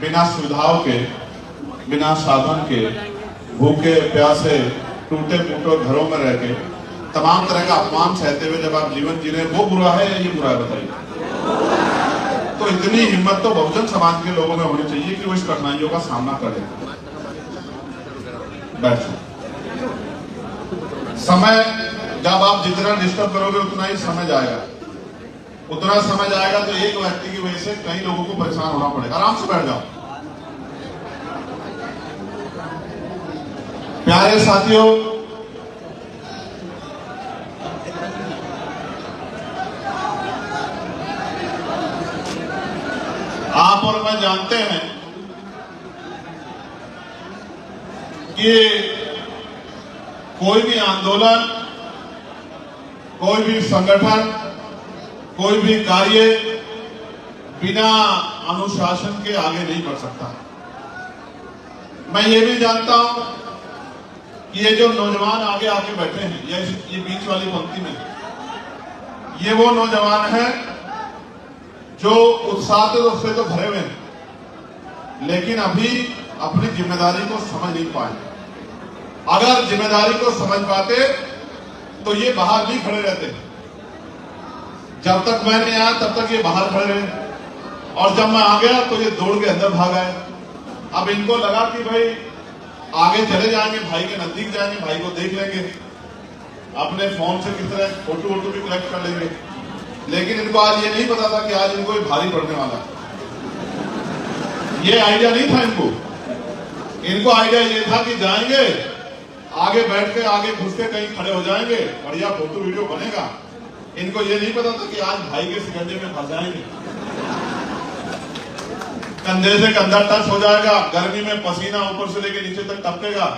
बिना सुविधाओं के, बिना साधन के, भूखे प्यासे टूटे फूटे घरों में रह के तमाम तरह का अपमान सहते हुए जब आप जीवन जी रहे हैं, वो बुरा है या ये बुरा है बताइए? तो इतनी हिम्मत तो बहुजन समाज के लोगों में होनी चाहिए कि वो इस कठिनाइयों का सामना करें। बैठो। समय जब आप जितना डिस्टर्ब करोगे उतना ही समय जाएगा, उतना समय जाएगा तो एक व्यक्ति की वजह से कई लोगों को परेशान होना पड़ेगा। आराम से बैठ जाओ। प्यारे साथियों, आप और मैं जानते हैं कि कोई भी आंदोलन, कोई भी संगठन, कोई भी कार्य बिना अनुशासन के आगे नहीं बढ़ सकता। मैं ये भी जानता हूं कि ये जो नौजवान आगे आके बैठे हैं, ये बीच वाली पंक्ति में, ये वो नौजवान हैं जो उत्साह से तो भरे हुए हैं, लेकिन अभी अपनी जिम्मेदारी को समझ नहीं पाए। अगर जिम्मेदारी को समझ पाते तो ये बाहर नहीं खड़े रहते। जब तक मैं नहीं आया तब तक ये बाहर खड़े रहे, और जब मैं आ गया तो ये दौड़ के अंदर भाग आए। अब इनको लगा कि भाई आगे चले जाएंगे, भाई के नजदीक जाएंगे, भाई को देख लेंगे, अपने फोन से किस तरह फोटो वोटो भी कलेक्ट कर लेंगे। लेकिन इनको आज ये नहीं पता था कि आज इनको ये भारी पड़ने वाला है। ये आइडिया नहीं था इनको आइडिया ये था कि जाएंगे, आगे बैठ के आगे घुस के कहीं खड़े हो जाएंगे, बढ़िया फोटो वीडियो बनेगा। इनको ये नहीं पता था कि आज भाई के सिकंजे में फंस जाएंगे, कंधे से कंधा टच हो जाएगा, गर्मी में पसीना ऊपर से लेके नीचे तक टपकेगा,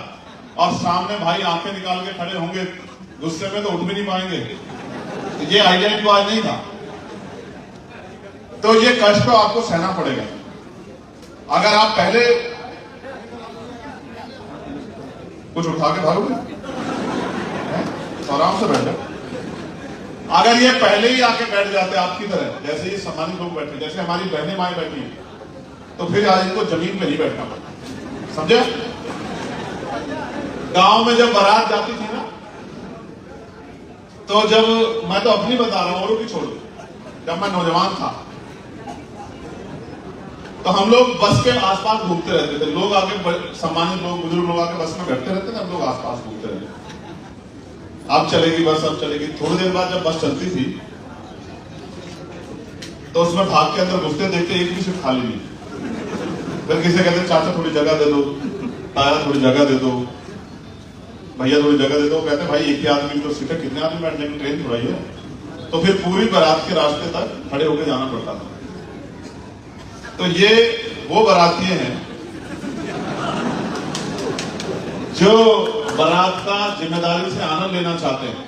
और सामने भाई आंखें निकाल के खड़े होंगे, गुस्से में तो उठ भी नहीं पाएंगे। ये आइडिया इनको आज नहीं था। तो ये कष्ट तो आपको सहना पड़ेगा। अगर आप पहले कुछ उठा के भागोगे तो आराम से बैठ जाओ। अगर ये पहले ही आके बैठ जाते आपकी तरह, जैसे ये सम्मानित लोग बैठे, जैसे हमारी बहनें माएं बैठी, तो फिर आज इनको जमीन पे नहीं बैठना पड़ता। समझे? गांव में जब बारात जाती थी ना, तो जब मैं तो अपनी बता रहा हूं, औरों की छोड़ो, जब मैं नौजवान था तो हम लोग बस के आसपास घूमते रहते थे। लोग आके, सम्मानित लोग, बुजुर्ग लोग आके बस में बैठते रहते थे, हम लोग आसपास घूमते रहते। अब चलेगी बस, अब चलेगी। थोड़ी देर बाद जब बस चलती थी तो उसमें भाग के अंदर घुसते, देखते एक भी सीट खाली नहीं। फिर किसी कहते चाचा थोड़ी जगह दे दो, ताया थोड़ी जगह दे दो, भैया थोड़ी जगह दे दो। कहते भाई एक ही आदमी तो सीट है, कितने आदमी बैठ जाएंगे, ट्रेन थोड़ा ही है। तो फिर पूरी बारात के रास्ते तक खड़े होकर जाना पड़ता था। तो ये वो बाराती हैं जो बारात का जिम्मेदारी से आनंद लेना चाहते हैं,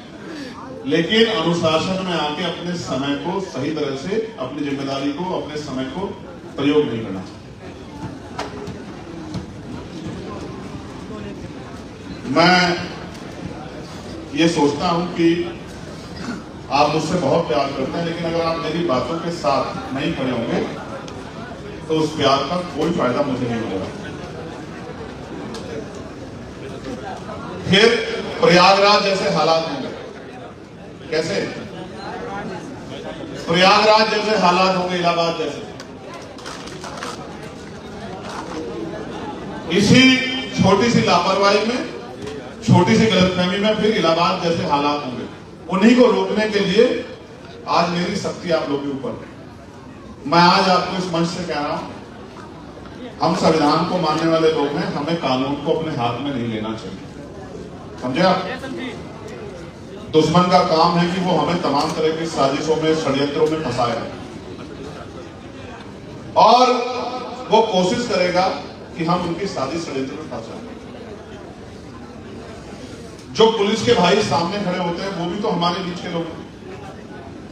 लेकिन अनुशासन में आके अपने समय को सही तरह से, अपनी जिम्मेदारी को, अपने समय को प्रयोग नहीं करना चाहते। मैं ये सोचता हूं कि आप मुझसे बहुत प्यार करते हैं, लेकिन अगर आप मेरी बातों के साथ नहीं खड़े होंगे तो उस प्यार का कोई फायदा मुझे नहीं मिलेगा। फिर प्रयागराज जैसे हालात होंगे। कैसे? प्रयागराज जैसे हालात होंगे, इलाहाबाद जैसे। इसी छोटी सी लापरवाही में, छोटी सी गलतफहमी में फिर इलाहाबाद जैसे हालात होंगे। उन्हीं को रोकने के लिए आज मेरी शक्ति आप लोगों के ऊपर। मैं आज आपको इस मंच से कह रहा हूं, हम संविधान को मानने वाले लोग हैं, हमें कानून को अपने हाथ में नहीं लेना चाहिए। समझे आप? दुश्मन का काम है कि वो हमें तमाम तरह की साजिशों में, षड्यंत्रों में फंसाए, और वो कोशिश करेगा कि हम उनकी साजिश षड्यंत्र में फंस जाए। जो पुलिस के भाई सामने खड़े होते हैं वो भी तो हमारे बीच के लोग हैं।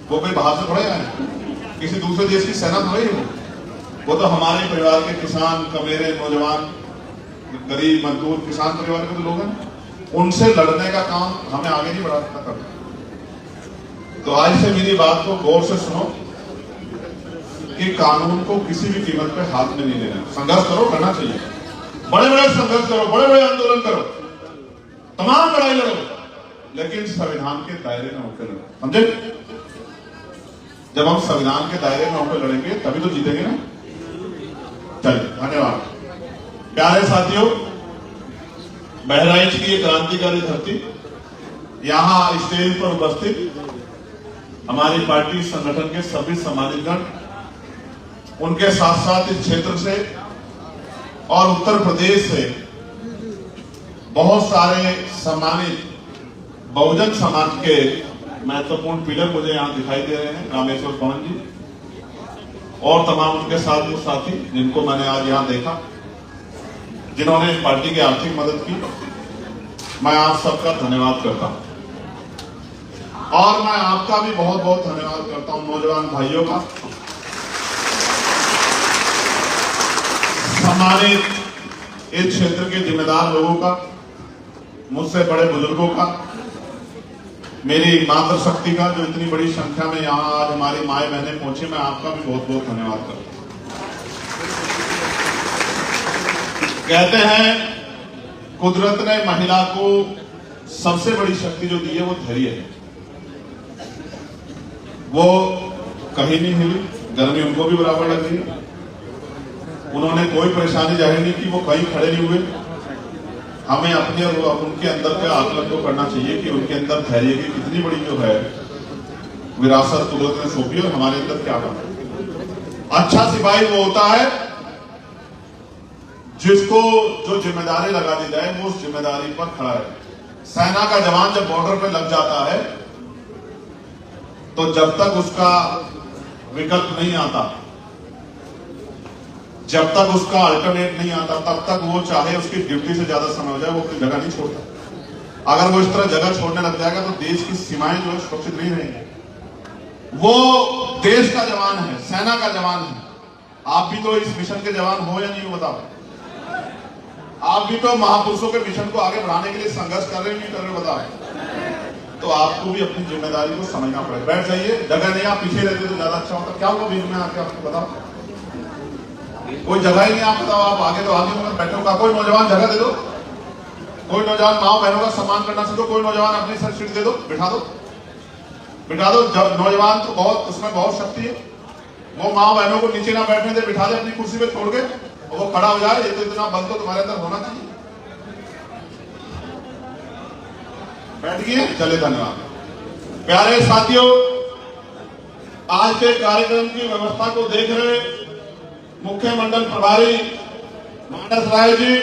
वो कोई बाहर से थोड़े आए, किसी दूसरे देश की सेना थोड़ी है। वो तो हमारे परिवार के किसान, कमेरे, नौजवान, गरीब, मजदूर, किसान परिवार के तो लोग हैं। उनसे लड़ने का काम हमें आगे नहीं बढ़ाना करना। तो आज से मेरी बात को गौर से सुनो कि कानून को किसी भी कीमत पे हाथ में नहीं लेना। संघर्ष करो, करना चाहिए, बड़े बड़े संघर्ष करो, बड़े बड़े आंदोलन करो, तमाम लड़ाई लड़ो, लेकिन संविधान के दायरे में होकर लड़ो, समझे? जब हम संविधान के दायरे में होकर लड़ेंगे तभी तो जीतेंगे ना। चलिए, धन्यवाद। प्यारे साथियों, बहराइच की एक क्रांतिकारी धरती, यहां स्टेज पर उपस्थित हमारी पार्टी संगठन के सभी सम्मानितगण, उनके साथ साथ इस क्षेत्र से और उत्तर प्रदेश से बहुत सारे सम्मानित बहुजन समाज के महत्वपूर्ण पिलर मुझे यहां दिखाई दे रहे हैं। रामेश्वर पवन जी और तमाम उनके साथ वो साथी जिनको मैंने आज यहां देखा, जिन्होंने पार्टी की आर्थिक मदद की, मैं आप सबका धन्यवाद करता हूं। और मैं आपका भी बहुत बहुत धन्यवाद करता हूं, नौजवान भाइयों का, सम्मानित इस क्षेत्र के जिम्मेदार लोगों का, मुझसे बड़े बुजुर्गों का, मेरी मातृशक्ति का, जो इतनी बड़ी संख्या में यहां आज हमारी माए बहनें पहुंची, मैं आपका भी बहुत बहुत धन्यवाद करता हूं। कहते हैं कुदरत ने महिला को सबसे बड़ी शक्ति जो दी है वो धैर्य है। वो कहीं नहीं हिली, गर्मी उनको भी बराबर लग रही है, उन्होंने कोई परेशानी जाहिर नहीं की, वो कहीं खड़े नहीं हुए। हमें अपने और उनके अंदर के आकलन को करना चाहिए कि उनके अंदर धैर्य की कितनी बड़ी जो है विरासत कुदरत ने सौंपी और हमारे अंदर क्या बना। अच्छा सिपाही वो होता है जिसको जो जिम्मेदारी लगा दी जाए वो उस जिम्मेदारी पर खड़ा है। सेना का जवान जब बॉर्डर पे लग जाता है तो जब तक उसका विकल्प नहीं आता, जब तक उसका अल्टरनेट नहीं आता, तब तक वो चाहे उसकी ड्यूटी से ज्यादा समय हो जाए, वो अपनी जगह नहीं छोड़ता। अगर वो इस तरह जगह छोड़ने लग जाएगा तो देश की सीमाएं जो है सुरक्षित नहीं रहेंगी। वो देश का जवान है, सेना का जवान है। आप भी तो इस मिशन के जवान हो या नहीं हो, बताओ? आप भी तो महापुरुषों के मिशन को आगे बढ़ाने के लिए संघर्ष कर रहे हो, नहीं कर रहे, बताओ? तो आपको भी अपनी जिम्मेदारी को समझना पड़ेगा। बैठ जाइए, जगह नहीं, आप पीछे रहते तो ज्यादा अच्छा होता। क्या हुआ बीच में आके, आपको बताओ? कोई जगह ही नहीं, आप बताओ? आप आगे तो आगे मगर बैठो का, कोई नौजवान जगह दे दो, कोई नौजवान माओ बहनों का सम्मान करना सीखो, कोई नौजवान अपनी सर सीट दे दो, बिठा दो, बिठा दो। नौजवान तो बहुत, उसमें बहुत शक्ति है। वो माओ बहनों को नीचे ना बैठने दे, बिठा दे अपनी कुर्सी पे छोड़ के, और वो खड़ा हो जाए। ये तो इतना बल तो तुम्हारे अंदर होना चाहिए। बैठ गए, चले, धन्यवाद। प्यारे साथियों, आज के कार्यक्रम की व्यवस्था को देख रहे मुख्य मंडल प्रभारी मानस राय जी,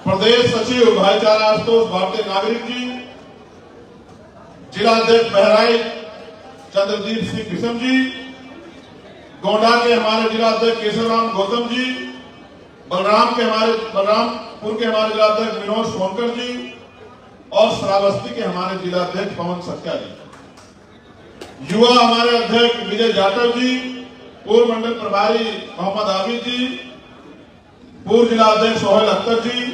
प्रदेश सचिव भाईचारा आशुतोष भारतीय नागरिक जी, जिला अध्यक्ष बहराइच चंद्रदीप सिंह बिशम जी, गोंडा के हमारे जिला अध्यक्ष केशवराम गौतम जी, बलरामपुर के हमारे जिला अध्यक्ष विनोद सोनकर जी और श्रावस्ती के हमारे जिला अध्यक्ष पवन सत्या जी, युवा हमारे अध्यक्ष विजय जाटव जी, पूर्व मंडल प्रभारी मोहम्मद आबिद जी, पूर्व जिला अध्यक्ष सोहेल अख्तर जी,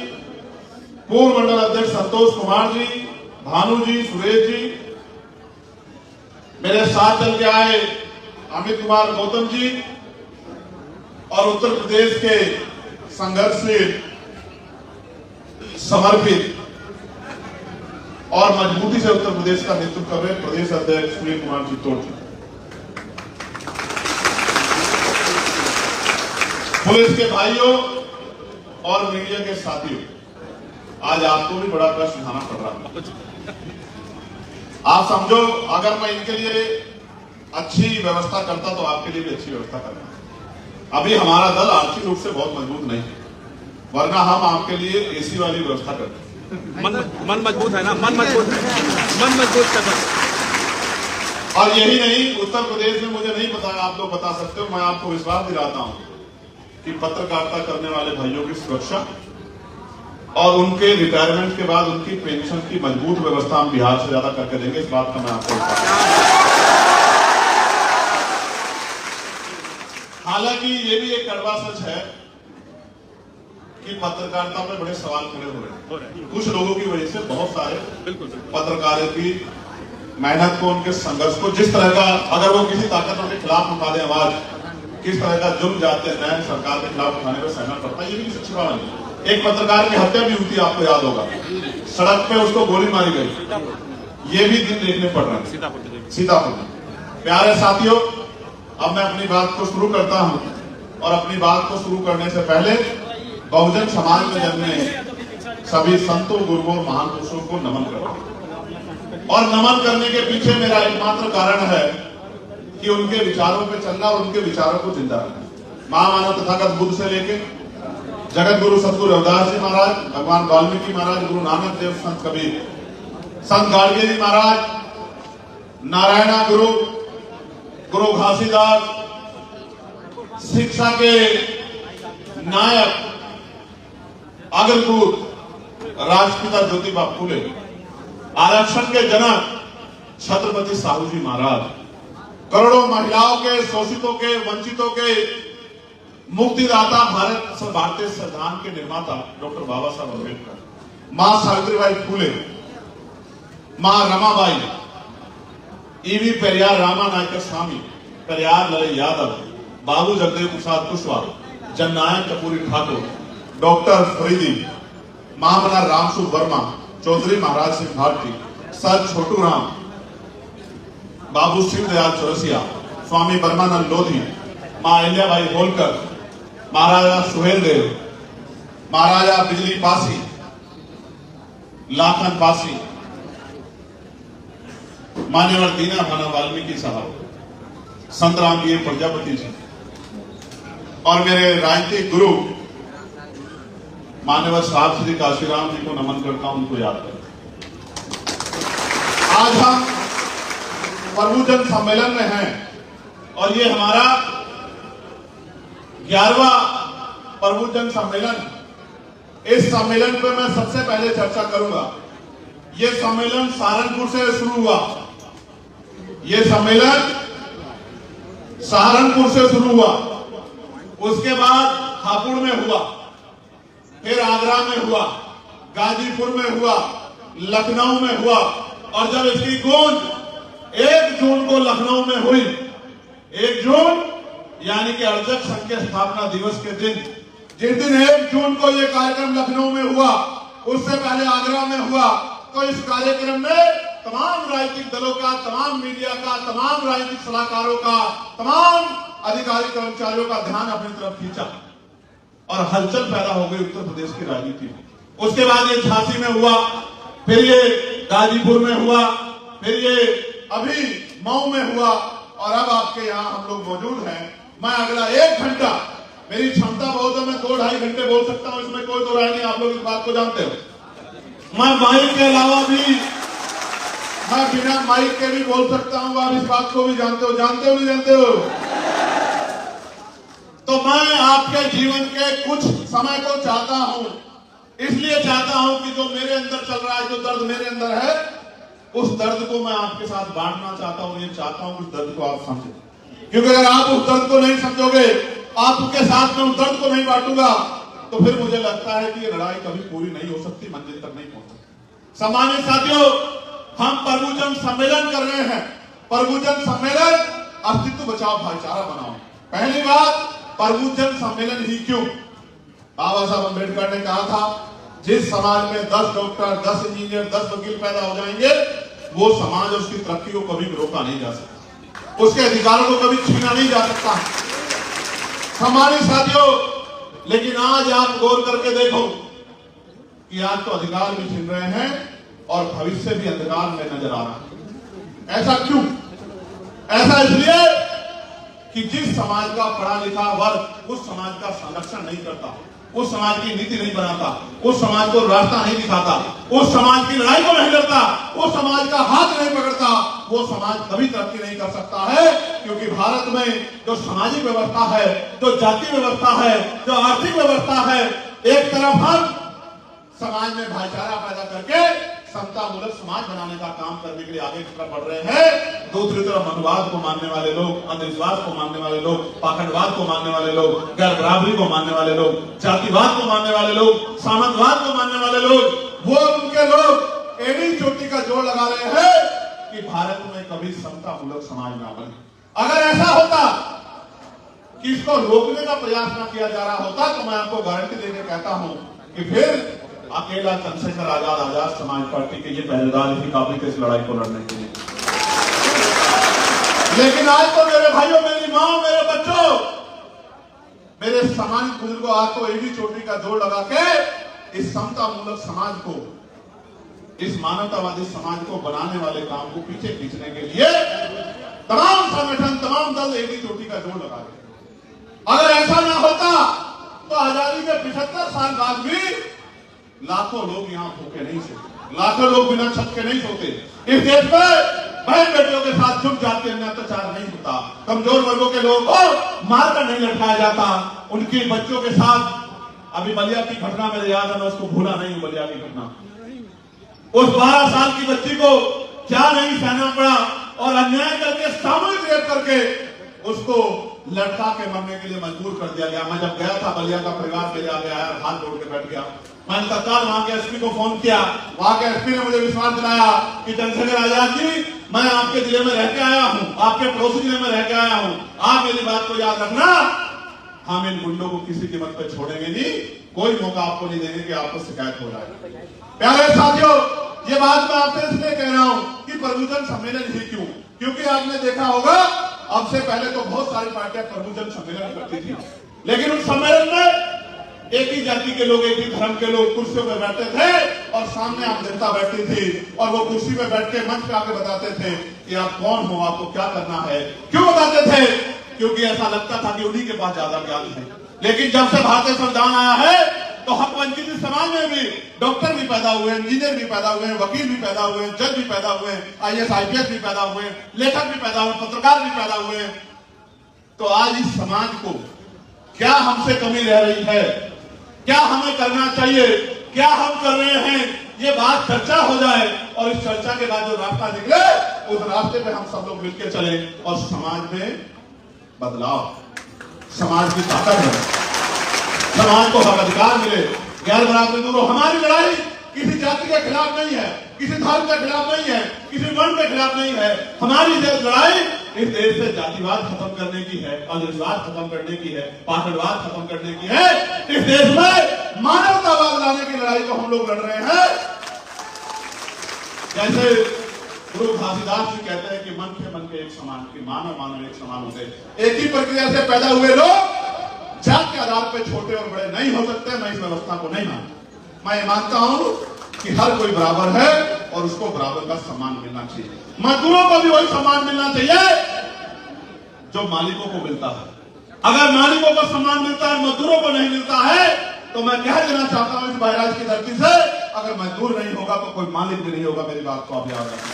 पूर्व मंडल अध्यक्ष संतोष कुमार जी, भानु जी, सुरेश जी, मेरे साथ चल के आए अमित कुमार गौतम जी और उत्तर प्रदेश के संघर्ष से समर्पित और मजबूती से उत्तर प्रदेश का नेतृत्व कर रहे प्रदेश अध्यक्ष सुनील कुमार चित्तौड़ जी, पुलिस के भाइयों और मीडिया के साथियों, आज आपको भी बड़ा कष्ट उठाना पड़ रहा है। आप समझो, अगर मैं इनके लिए अच्छी व्यवस्था करता तो आपके लिए भी अच्छी व्यवस्था करता। अभी हमारा दल आर्थिक रूप से बहुत मजबूत नहीं है, वरना हम आपके लिए एसी वाली व्यवस्था करते। मन मजबूत है ना, मन मजबूत करना। और यही नहीं, उत्तर प्रदेश में मुझे नहीं पता, आप लोग बता सकते हो, मैं आपको विश्वास दिलाता हूं कि पत्रकारिता करने वाले भाइयों की सुरक्षा और उनके रिटायरमेंट के बाद उनकी पेंशन की मजबूत व्यवस्था हम बिहार से ज्यादा करके देंगे। इस बात का मैं आपको, हालांकि ये भी एक कड़वा सच है कि पत्रकारिता में बड़े सवाल खड़े हो रहे हैं कुछ लोगों की वजह से। बहुत सारे पत्रकारों की मेहनत को, उनके संघर्ष को, जिस तरह का अगर वो किसी ताकतों के खिलाफ उठा दे आवाज, किस तरह का जुर्म जाते हैं सरकार के खिलाफ उठाने पर सहना पड़ता है, ये भी सच्ची बात नहीं। एक पत्रकार की हत्या भी हुई थी, आपको याद होगा, सड़क पे उसको गोली मारी गई, ये भी दिन देखने पड़ रहे हैं सीतापुर में। प्यारे साथियों, अब मैं अपनी बात को शुरू करता हूं और अपनी बात को शुरू करने से पहले बहुजन समाज में जन्मे सभी संतों, गुरुओं, महान पुरुषों को नमन करता हूं। और नमन करने के पीछे मेरा एकमात्र कारण है कि उनके विचारों पे चलना और उनके विचारों को जिंदा रखना। महामानव तथागत बुद्ध से लेके जगत गुरु सतगुरु रविदास जी महाराज, भगवान वाल्मीकि महाराज, गुरु नानक देव, संत कबीर, संत गाड़गे जी महाराज, नारायणा गुरु, गुरु घासीदास, शिक्षा के नायक अग्रदूत राष्ट्रपिता ज्योतिबा फूले, आरक्षण के जनक छत्रपति साहू जी महाराज, करोड़ों महिलाओं के, शोषितों के, वंचितों के मुक्तिदाता, भारतीय संविधान के निर्माता डॉक्टर बाबा साहब अम्बेडकर, मां सावित्रीबाई फूले, मां रमाबाई, ईवी पेरियार रामानायकर स्वामी, पेरियार ललई यादव, बाबू जगदेव प्रसाद कुशवाहा, जननायक कपूरी ठाकुर, डॉक्टर फरीदी, महामना रामसु वर्मा, चौधरी महाराज सिंह भारती, सर छोटू राम, बाबू सिंह दयाल चौरसिया, स्वामी ब्रह्मानंद लोधी, मां अहिल्याबाई होलकर, महाराजा सुहेल देव, महाराजा बिजली पासी, लाखन पासी, मान्यवर दीना भाना वाल्मीकि साहब, संत रामवीर प्रजापति जी और मेरे राजनीतिक गुरु मान्यवर साहब श्री काशीराम जी को नमन करता हूं, उनको याद करता हूं। आज हम प्रभुजन सम्मेलन में हैं और ये हमारा 11वां प्रभुजन सम्मेलन। इस सम्मेलन पर मैं सबसे पहले चर्चा करूंगा। ये सम्मेलन सहारनपुर से शुरू हुआ, ये सम्मेलन सहारनपुर से शुरू हुआ, उसके बाद हापुड़ में हुआ, फिर आगरा में हुआ, गाजीपुर में हुआ, लखनऊ में हुआ, और जब इसकी गूंज 1 जून को लखनऊ में हुई, 1 जून यानी कि अरजक संघ के स्थापना दिवस के दिन, जिस दिन 1 जून को यह कार्यक्रम लखनऊ में हुआ, उससे पहले आगरा में हुआ, तो इस कार्यक्रम में तमाम राजनीतिक दलों का, तमाम मीडिया का, तमाम राजनीतिक सलाहकारों का, तमाम अधिकारी कर्मचारियों का ध्यान अपनी तरफ खींचा और हलचल पैदा हो गई उत्तर प्रदेश की राजनीति में। उसके बाद ये झांसी में हुआ, फिर ये गाजीपुर में हुआ, फिर ये अभी मऊ में हुआ, और अब आपके यहाँ हम लोग मौजूद हैं। मैं अगला 1 घंटा, मेरी क्षमता बहुत है, मैं 2-2.5 घंटे बोल सकता हूं, इसमें कोई दो राय नहीं, आप लोग इस बात को जानते हो। मैं माइक के अलावा भी, मैं बिना माइक के भी बोल सकता हूं, आप इस बात को भी जानते हो नहीं जानते हो? तो मैं आपके जीवन के कुछ समय को चाहता हूं, इसलिए चाहता हूं कि जो मेरे अंदर चल रहा है, जो दर्द मेरे अंदर है, उस दर्द को मैं आपके साथ बांटना चाहता हूं। ये चाहता हूं उस दर्द को आप समझें, क्योंकि अगर आप उस दर्द को नहीं समझोगे, आपके साथ में उस दर्द को नहीं बांटूंगा, तो फिर मुझे लगता है कि ये लड़ाई कभी पूरी नहीं हो सकती, मंजिल तक नहीं पहुंच सकती। सम्मानित साथियों, हम प्रभुजन सम्मेलन कर रहे हैं। प्रभुजन सम्मेलन अस्तित्व बचाओ, भाईचारा बनाओ। पहली बात, प्रभुजन सम्मेलन ही क्यों? बाबा साहब अम्बेडकर ने कहा था, जिस समाज में 10 डॉक्टर, 10 इंजीनियर, 10 वकील पैदा हो जाएंगे, वो समाज और उसकी तरक्की को कभी भी रोका नहीं जा सकता, उसके अधिकारों को कभी छीना नहीं जा सकता। हमारे साथियों, लेकिन आज आप गौर करके देखो कि आज तो अधिकार भी छीन रहे हैं और भविष्य भी अंधकार में नजर आ रहा है। ऐसा क्यों? ऐसा इसलिए कि जिस समाज का पढ़ा लिखा वर्ग उस समाज का संरक्षण नहीं करता, उस समाज की नीति नहीं बनाता, उस समाज को रास्ता नहीं दिखाता, उस समाज की लड़ाई को नहीं लड़ता, उस समाज का हाथ नहीं पकड़ता, वो समाज कभी तरक्की नहीं कर सकता है। क्योंकि भारत में जो सामाजिक व्यवस्था है, जो जातीय व्यवस्था है, जो आर्थिक व्यवस्था है, एक तरफ हम समाज में भाईचारा पैदा करके समतामूलक समाज बनाने का काम करने के लिए आगे की तरफ बढ़ रहे हैं, दूसरी तरफ मनुवाद को मानने वाले लोग, अंधविश्वास को मानने वाले लोग, पाखंडवाद को मानने वाले लोग, गैर बराबरी को मानने वाले लोग, जातिवाद को मानने वाले लोग, सामंतवाद को मानने वाले लोग, वो उनके लोग एड़ी चोटी का जोड़ लगा रहे हैं कि भारत में कभी समतामूलक समाज ना बने। अगर ऐसा होता कि इसको रोकने का प्रयास ना किया जा रहा होता तो मैं आपको गारंटी देके कहता हूं कि फिर अकेला चंद्रशेखर आजाद समाज पार्टी के ये पहरेदार ही काबिल थे इस लड़ाई को लड़ने के लिए। लेकिन आज तो मेरे भाइयों, मेरी माँ, मेरे बच्चों, मेरे सम्मानित बुजुर्गों, आज तो एडी चोटी का जोड़ लगा के इस समतामूलक समाज को, इस मानवतावादी समाज को बनाने वाले काम को पीछे खींचने के लिए तमाम संगठन, तमाम दल एडी चोटी का जोड़ लगा रहे। अगर ऐसा ना होता तो आजादी के 75 साल बाद भी लाखों लोग यहाँ भूखे नहीं सोते, लाखों लोग बिना छत के नहीं सोते। इस देश में बहन बेटियों के साथ छुप जाते हैं, अत्याचार नहीं होता, कमजोर वर्गों के लोगों को मारकर नहीं लटकाया जाता, उनकी बच्चों के साथ। अभी बलिया की घटना मेरे याद है, मैं उसको भूला नहीं हूं। बलिया की घटना, उस 12 साल की बच्ची को क्या नहीं सहना पड़ा और अन्याय करके, सामूहिक रेप करके उसको लटका के मरने के लिए मजबूर कर दिया गया। मैं जब गया था बलिया का परिवार मेरे आगे आया, हाथ जोड़ के बैठ गया। मैंने तत्काल वहां के एसपी को फोन किया। वहां के एसपी ने मुझे विश्वास दिलाया कि चंद्रशेखर आजाद जी, मैं आपके जिले में रह के आया हूं, आपके पड़ोसी जिले में रह के आया हूं, आप मेरी बात को याद रखना, हम इन गुंडों को किसी कीमत पर छोड़ेंगे नहीं, कोई मौका आपको नहीं देंगे कि आपको शिकायत हो जाए। प्यारे साथियों, ये बात मैं आपसे इसलिए कह रहा हूं कि प्रबुद्धन सम्मेलन ही क्यों? क्योंकि आपने देखा होगा अब से पहले तो बहुत सारी पार्टियां प्रबुद्धन सम्मेलन करती थी, लेकिन उस सम्मेलन में एक ही जाति के लोग, एक ही धर्म के लोग कुर्सियों पर बैठते थे और सामने आम जनता बैठती थी और वो कुर्सी पे बैठ के मंच पे आके बताते थे कि आप कौन हो, आपको क्या करना है। क्यों बताते थे? क्योंकि ऐसा लगता था कि उन्हीं के पास ज्यादा ज्ञान है। लेकिन जब से भारतीय संविधान आया है तो हक वंचित समाज में भी डॉक्टर भी पैदा हुए, इंजीनियर भी पैदा हुए, वकील भी पैदा हुए, जज भी पैदा हुए, IAS IPS भी पैदा हुए, लेखक भी पैदा हुए, पत्रकार भी पैदा हुए। तो आज इस समाज को क्या हमसे कमी रह रही है, क्या हमें करना चाहिए, क्या हम कर रहे हैं, ये बात चर्चा हो जाए और इस चर्चा के बाद जो रास्ता निकले उस रास्ते पे हम सब लोग मिलकर चले और समाज में बदलाव, समाज की ताकत है, समाज को हक अधिकार मिले, गैर बराबरी दूर हो। हमारी लड़ाई किसी जाति के खिलाफ नहीं है, किसी धर्म के खिलाफ नहीं है, किसी वर्ण के खिलाफ नहीं है। हमारी लड़ाई इस देश से जातिवाद खत्म करने की है, अंधविश्वास खत्म करने की है, पाखंडवाद खत्म करने की है। इस देश में मानवतावाद लाने की लड़ाई को हम लोग लड़ रहे हैं। जैसे गुरु घासीदास जी कहते हैं कि मन के एक समान, कि मानव मानव एक समान होते। एक ही प्रक्रिया से पैदा हुए लोग जात के आधार पर छोटे और बड़े नहीं हो सकते। मैं इस व्यवस्था को नहीं मानता। मैं ये मानता हूं कि हर कोई बराबर है और उसको बराबर का सम्मान मिलना चाहिए। मजदूरों को भी वही सम्मान मिलना चाहिए जो मालिकों को मिलता है। अगर मालिकों को सम्मान मिलता है, मजदूरों को नहीं मिलता है, तो मैं कह देना चाहता हूं इस बहराइच की धरती से, अगर मजदूर नहीं होगा तो कोई मालिक भी नहीं होगा। मेरी बात को आप याद रखें।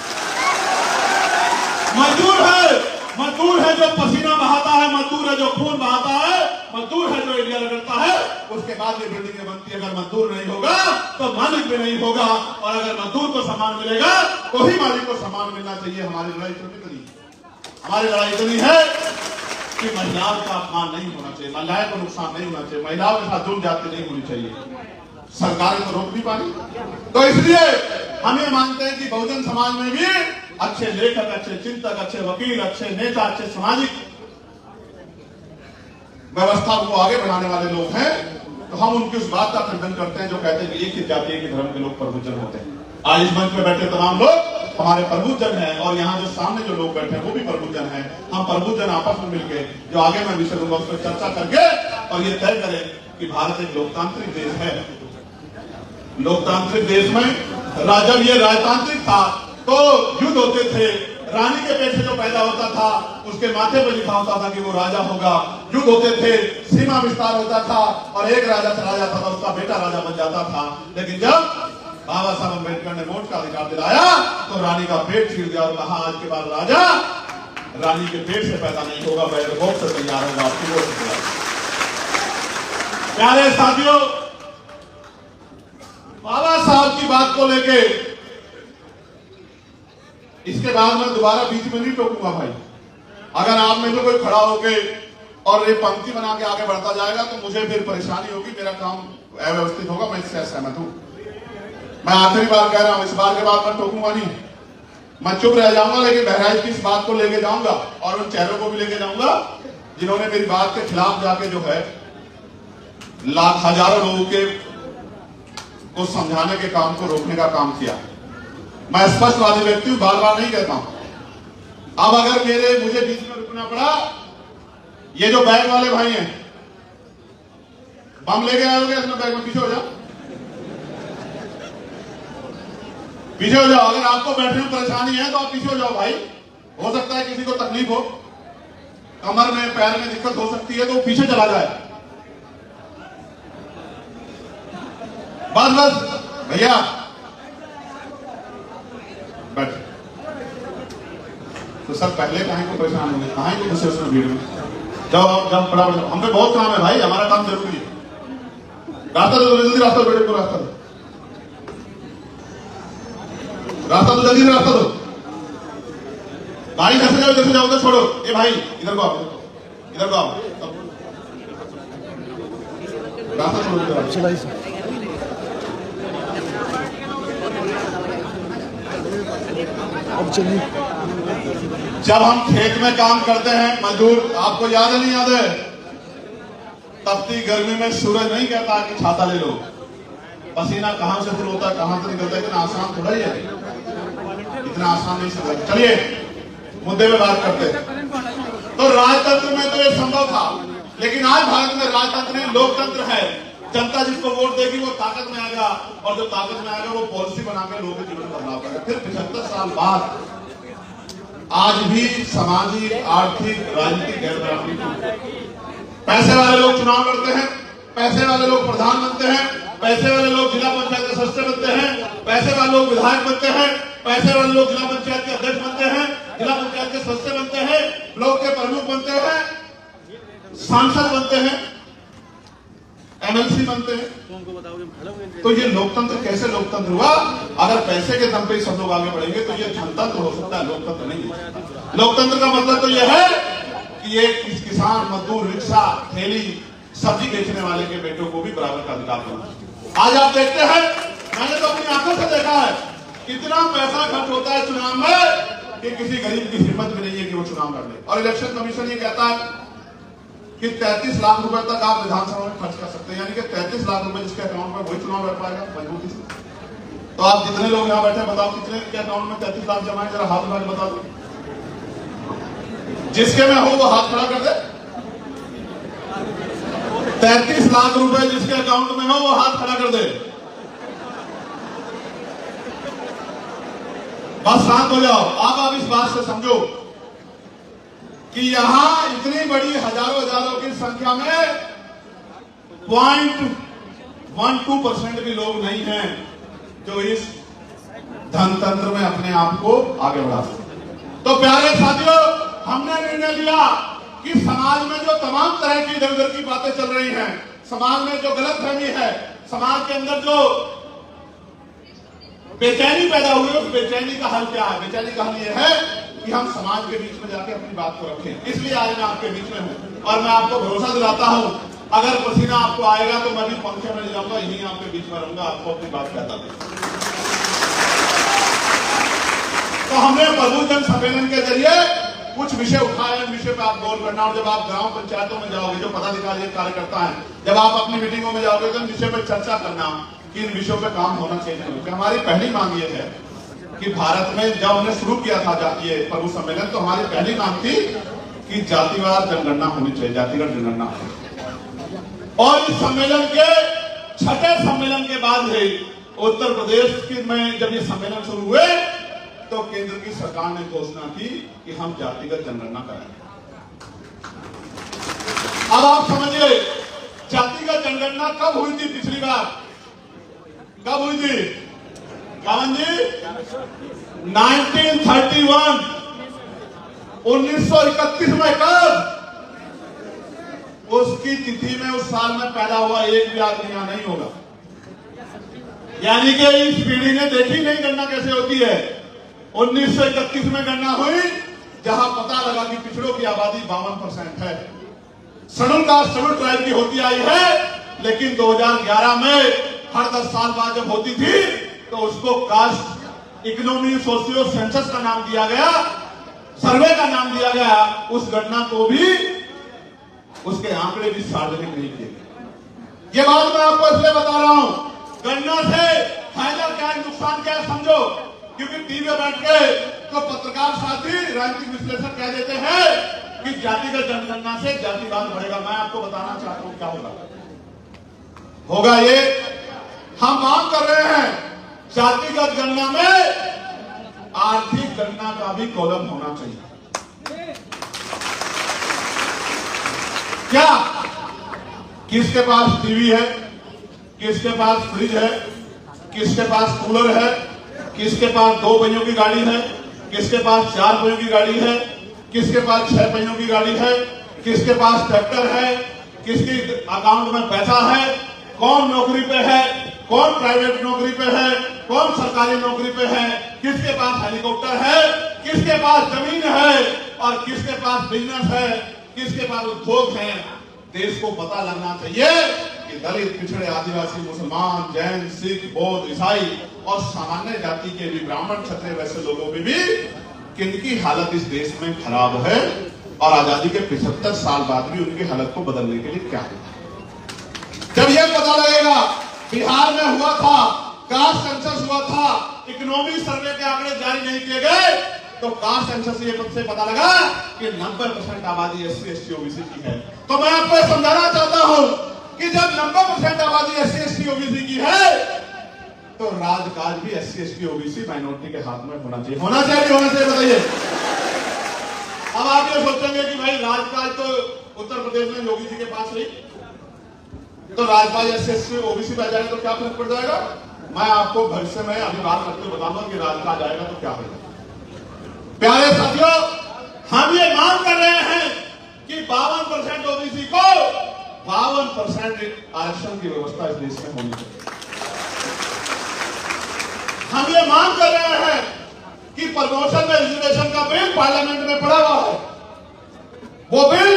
मजदूर है जो पसीना बहाता है, मजदूर है जो खून बहाता है, मजदूर है जो इंडिया रगड़ता है, उसके बाद ये बिल्डिंगें बनती है। अगर मजदूर नहीं होगा तो मालिक भी नहीं होगा, और अगर मजदूर को सम्मान मिलेगा तो ही मालिक को सम्मान मिलना चाहिए। हमारी लड़ाई इतनी, हमारी लड़ाई इतनी है कि महिलाओं का अपमान नहीं होना चाहिए, महिलाओं को नुकसान नहीं होना चाहिए, महिलाओं के साथ जुल्म जाती नहीं होनी चाहिए। सरकारें तो रोक नहीं पाई। तो इसलिए हम ये मानते हैं कि बहुजन समाज में भी अच्छे लेखक, अच्छे चिंतक, अच्छे वकील, अच्छे नेता, अच्छे सामाजिक व्यवस्था को आगे बढ़ाने वाले लोग हैं। तो हम उनकी उस बात का खंडन करते हैं जो कहते हैं कि एक ही जाति, एक ही धर्म के लोग प्रभुजन होते हैं। आज इस मंच में बैठे तमाम लोग हमारे प्रभुजन हैं और यहाँ जो सामने जो लोग बैठे हैं वो भी प्रभुजन हैं। हम प्रभुजन आपस में मिलकर जो आगे मैं विषय दूंगा उस पर चर्चा करके और ये तय करें कि भारत एक लोकतांत्रिक देश है। लोकतांत्रिक देश में जब ये राजतांत्रिक था तो युद्ध होते थे। रानी के पेट से जो पैदा होता था उसके माथे पर लिखा होता था कि वो राजा होगा। युद्ध होते थे, सीमा विस्तार होता था और एक राजा चला जाता था, उसका बेटा राजा बन जाता था। लेकिन जब बाबा साहब अम्बेडकर ने वोट का अधिकार दिलाया तो रानी का पेट छीन दिया और कहा आज के बाद राजा रानी के पेट से पैदा नहीं होगा, बैलेट बॉक्स से तैयार होगा, आपकी वोट से तैयार। प्यारे साथियों, बाबा साहब की बात को लेके इसके बाद मैं दोबारा बीच में नहीं टोकूंगा भाई। अगर आप में से कोई खड़ा होके और ये पंक्ति बना के आगे बढ़ता जाएगा तो मुझे फिर परेशानी होगी, मेरा काम अव्यवस्थित होगा। मैं इससे असहमत हूं। मैं आखिरी बार कह रहा हूं, इस बार के बाद मैं टोकूंगा नहीं। मैं चुप रह जाऊंगा, लेकिन बहराइच की इस बात को लेके जाऊंगा और उन चेहरों को भी लेके जाऊंगा जिन्होंने मेरी बात के खिलाफ जाके जो है लाख हजारों लोगों के को समझाने के काम को रोकने का काम किया। मैं स्पष्टवादी व्यक्ति हूं, बार बार नहीं कहता हूं। अब अगर मुझे बीच में रुकना पड़ा, ये जो बैग वाले भाई हैं, बम लेके आए होंगे अपने बैग में, पीछे हो जाओ, पीछे हो जाओ। अगर आपको बैठने में परेशानी है तो आप पीछे हो जाओ भाई। हो सकता है किसी को तकलीफ हो, कमर में पैर में दिक्कत हो सकती है, तो वो पीछे चला जाए। बस भैया बैठ। तो सर पहले कहीं को परेशान होंगे, कहीं को घुसे उसमें भीड़ में, जाओ जब बड़ा हम पे बहुत काम है भाई, हमारा काम जरूरी है। रास्ता दो जल्दी, रास्ता बेटे को रास्ता दो, रास्ता दो जल्दी, रास्ता दो। गाड़ी कैसे जाओ, इधर से जाओ, उधर छोड़ो। ए भाई इधर को आओ, इधर को आओ, रास्ता छोड़ो। जब हम खेत में काम करते हैं मजदूर, आपको याद है नहीं याद है, तपती गर्मी में सूरज नहीं कहता कि छाता ले लो। पसीना कहां से शुरू होता है, कहां से निकलता है, इतना आसान थोड़ा ही है, इतना आसान नहीं समझ। चलिए मुद्दे पे बात करते हैं। तो राजतंत्र में तो ये संभव था, लेकिन आज भारत में राजतंत्र नहीं, लोकतंत्र है। जनता जिसको वोट देगी वो ताकत में आएगा, और जो ताकत में आएगा वो पॉलिसी बनाकर लोगों के जीवन में बदलाव करेगा। फिर 75 साल बाद आज भी सामाजिक, आर्थिक, राजनीतिक गैर बराबरी। पैसे वाले लोग चुनाव लड़ते हैं, पैसे वाले लोग प्रधान बनते हैं, पैसे वाले लोग जिला पंचायत के सदस्य बनते हैं, पैसे वाले लोग विधायक बनते हैं, पैसे वाले लोग जिला पंचायत के अध्यक्ष बनते हैं, जिला पंचायत के सदस्य बनते हैं, ब्लॉक के प्रमुख बनते हैं, सांसद बनते हैं, एमएलसी बनते हैं। तो ये लोकतंत्र कैसे लोकतंत्र हुआ? अगर पैसे के दम पे सब लोग आगे बढ़ेंगे तो ये जनतंत्र हो सकता है, लोकतंत्र नहीं हो सकता। लोकतंत्र का मतलब तो यह है कि एक किसान, मजदूर, रिक्शा, ठेली, सब्जी बेचने वाले के बेटों को भी बराबर का अधिकार देना। आज आप देखते हैं, मैंने तो अपनी आंखों से देखा है, कितना पैसा खर्च होता है चुनाव में कि किसी गरीब की हिम्मत भी नहीं है कि वो चुनाव कर ले। और इलेक्शन कमीशन ये कहता है कि 33 लाख रुपए तक आप विधानसभा में खर्च कर सकते हैं, यानी कि 33 लाख रुपए जिसके अकाउंट में वही चुनाव लड़ पाएगा मजबूती से। तो आप जितने लोग यहाँ बैठे बताओ कितने के अकाउंट में 33 लाख जमा है, जरा हाथ उठा के बता दो। जिसके में हो वो हाथ खड़ा कर दे। 33 लाख रुपए जिसके अकाउंट में हो वो हाथ खड़ा कर दे। बस शांत हो जाओ। आप इस बात से समझो कि यहां इतनी बड़ी हजारों हजारों की संख्या में 0.12% भी लोग नहीं हैं जो इस धनतंत्र में अपने आप को आगे बढ़ा सकते। तो प्यारे साथियों, हमने निर्णय लिया कि समाज में जो तमाम तरह की इधर उधर की बातें चल रही हैं, समाज में जो गलतफहमी है, समाज के अंदर जो बेचैनी पैदा हुई है, उस बेचैनी का हल क्या है? बेचैनी का हल यह है कि हम समाज के बीच में जाके अपनी बात को रखें। इसलिए आज मैं आपके बीच में हूं और मैं आपको भरोसा दिलाता हूं, अगर पसीना आपको आएगा तो मैं भी पंखे में जाऊंगा, यहीं आपके बीच में रहूंगा, आपको अपनी बात कहता हूं। तो हमने प्रबुद्ध जन सम्मेलन के जरिए कुछ विषय उठाए, विषय पर आप गौर करना। और जब आप ग्राम पंचायतों में जाओगे, जो पदाधिकारी कार्यकर्ता है, जब आप अपनी मीटिंगों में जाओगे तो इन विषय पर चर्चा करना कि इन विषयों पर काम होना चाहिए। हमारी पहली मांग ये है कि भारत में जब हमने शुरू किया था जातीय प्रभु सम्मेलन, तो हमारी पहली मांग थी कि जातिवार जनगणना होनी चाहिए, जातिगत जनगणना। और इस सम्मेलन के छठे सम्मेलन के बाद ही उत्तर प्रदेश में जब ये सम्मेलन शुरू हुए तो केंद्र की सरकार ने घोषणा की कि हम जातिगत जनगणना करेंगे। अब आप समझिए, जातिगत जनगणना कब हुई थी? पिछली बार कब हुई थी कावन जी? 1931, 1931 में। कब? उसकी तिथि में, उस साल में पैदा हुआ एक भी आदमी यहां नहीं होगा। यानी कि इस पीढ़ी ने देखी नहीं गणना कैसे होती है। 1931 में गणना हुई, जहां पता लगा कि पिछड़ों की आबादी 52% है। शेड्यूल कास्ट, शेड्यूल ट्राइब की होती आई है, लेकिन 2011 में हर 10 साल बाद जब होती थी तो उसको कास्ट इकोनॉमी सोशियो सेंसस का नाम दिया गया, सर्वे का नाम दिया गया, उस घटना को भी, उसके आंकड़े भी सार्वजनिक नहीं किए गए। ये बात मैं आपको इसलिए बता रहा हूं, गणना से फायदा क्या है, नुकसान क्या है समझो। क्योंकि टीवी में बैठ के तो पत्रकार साथी, राजनीतिक विश्लेषक कह देते हैं कि जातिगत जनगणना से जातिवाद बढ़ेगा। मैं आपको बताना चाहता हूं क्या होगा ये, हम मांग कर रहे हैं जातिगत गणना में आर्थिक गणना का भी कॉलम होना चाहिए। क्या किसके पास टीवी है, किसके पास फ्रिज है, किसके पास कूलर है, किसके पास 2 पहियों की गाड़ी है, किसके पास 4 पहियों की गाड़ी है, किसके पास 6 पहियों की गाड़ी है, किसके पास ट्रैक्टर है, किसके अकाउंट में पैसा है, कौन नौकरी पे है, कौन प्राइवेट नौकरी पे है, कौन सरकारी नौकरी पे है, किसके पास हेलीकॉप्टर है, किसके पास जमीन है और किसके पास बिजनेस है, किसके पास उद्योग है। देश को पता लगना चाहिए कि दलित, पिछड़े, आदिवासी, मुसलमान, जैन, सिख, बौद्ध, ईसाई और सामान्य जाति के भी, ब्राह्मण, क्षत्रिय वैसे लोगों में भी किनकी हालत इस देश में खराब है और आजादी के 75 साल बाद भी उनकी हालत को बदलने के लिए क्या है। जब यह पता लगेगा, बिहार में हुआ था, कास्ट सेंसस हुआ था, इकोनॉमी सर्वे के आंकड़े जारी नहीं किए गए, तो कास्ट सेंसस से पता लगा कि 90% आबादी SC, ST, OBC की है। तो मैं आपको समझाना चाहता हूं कि जब 90% आबादी SC, ST, OBC की है, तो राजकाज भी SC, ST, OBC माइनॉरिटी के हाथ में होना चाहिए। होना चाहिए, होना चाहिए, बताइए। अब आप ये सोचेंगे कि भाई राजकाज तो उत्तर प्रदेश में योगी जी के पास ही, तो राजकाज SC, ST, OBC पे आ जाएगा तो क्या फर्क पड़ जाएगा। मैं आपको भविष्य में अभी बात करके बताऊंगा कि राजकाज आएगा तो क्या होगा। प्यारे साथियों, हम ये मांग कर रहे हैं कि 52% OBC को 52% आरक्षण की व्यवस्था इस देश में होनी चाहिए। हम ये मांग कर रहे हैं कि प्रमोशन में रिजर्वेशन का बिल पार्लियामेंट में पड़ा हुआ है, वो बिल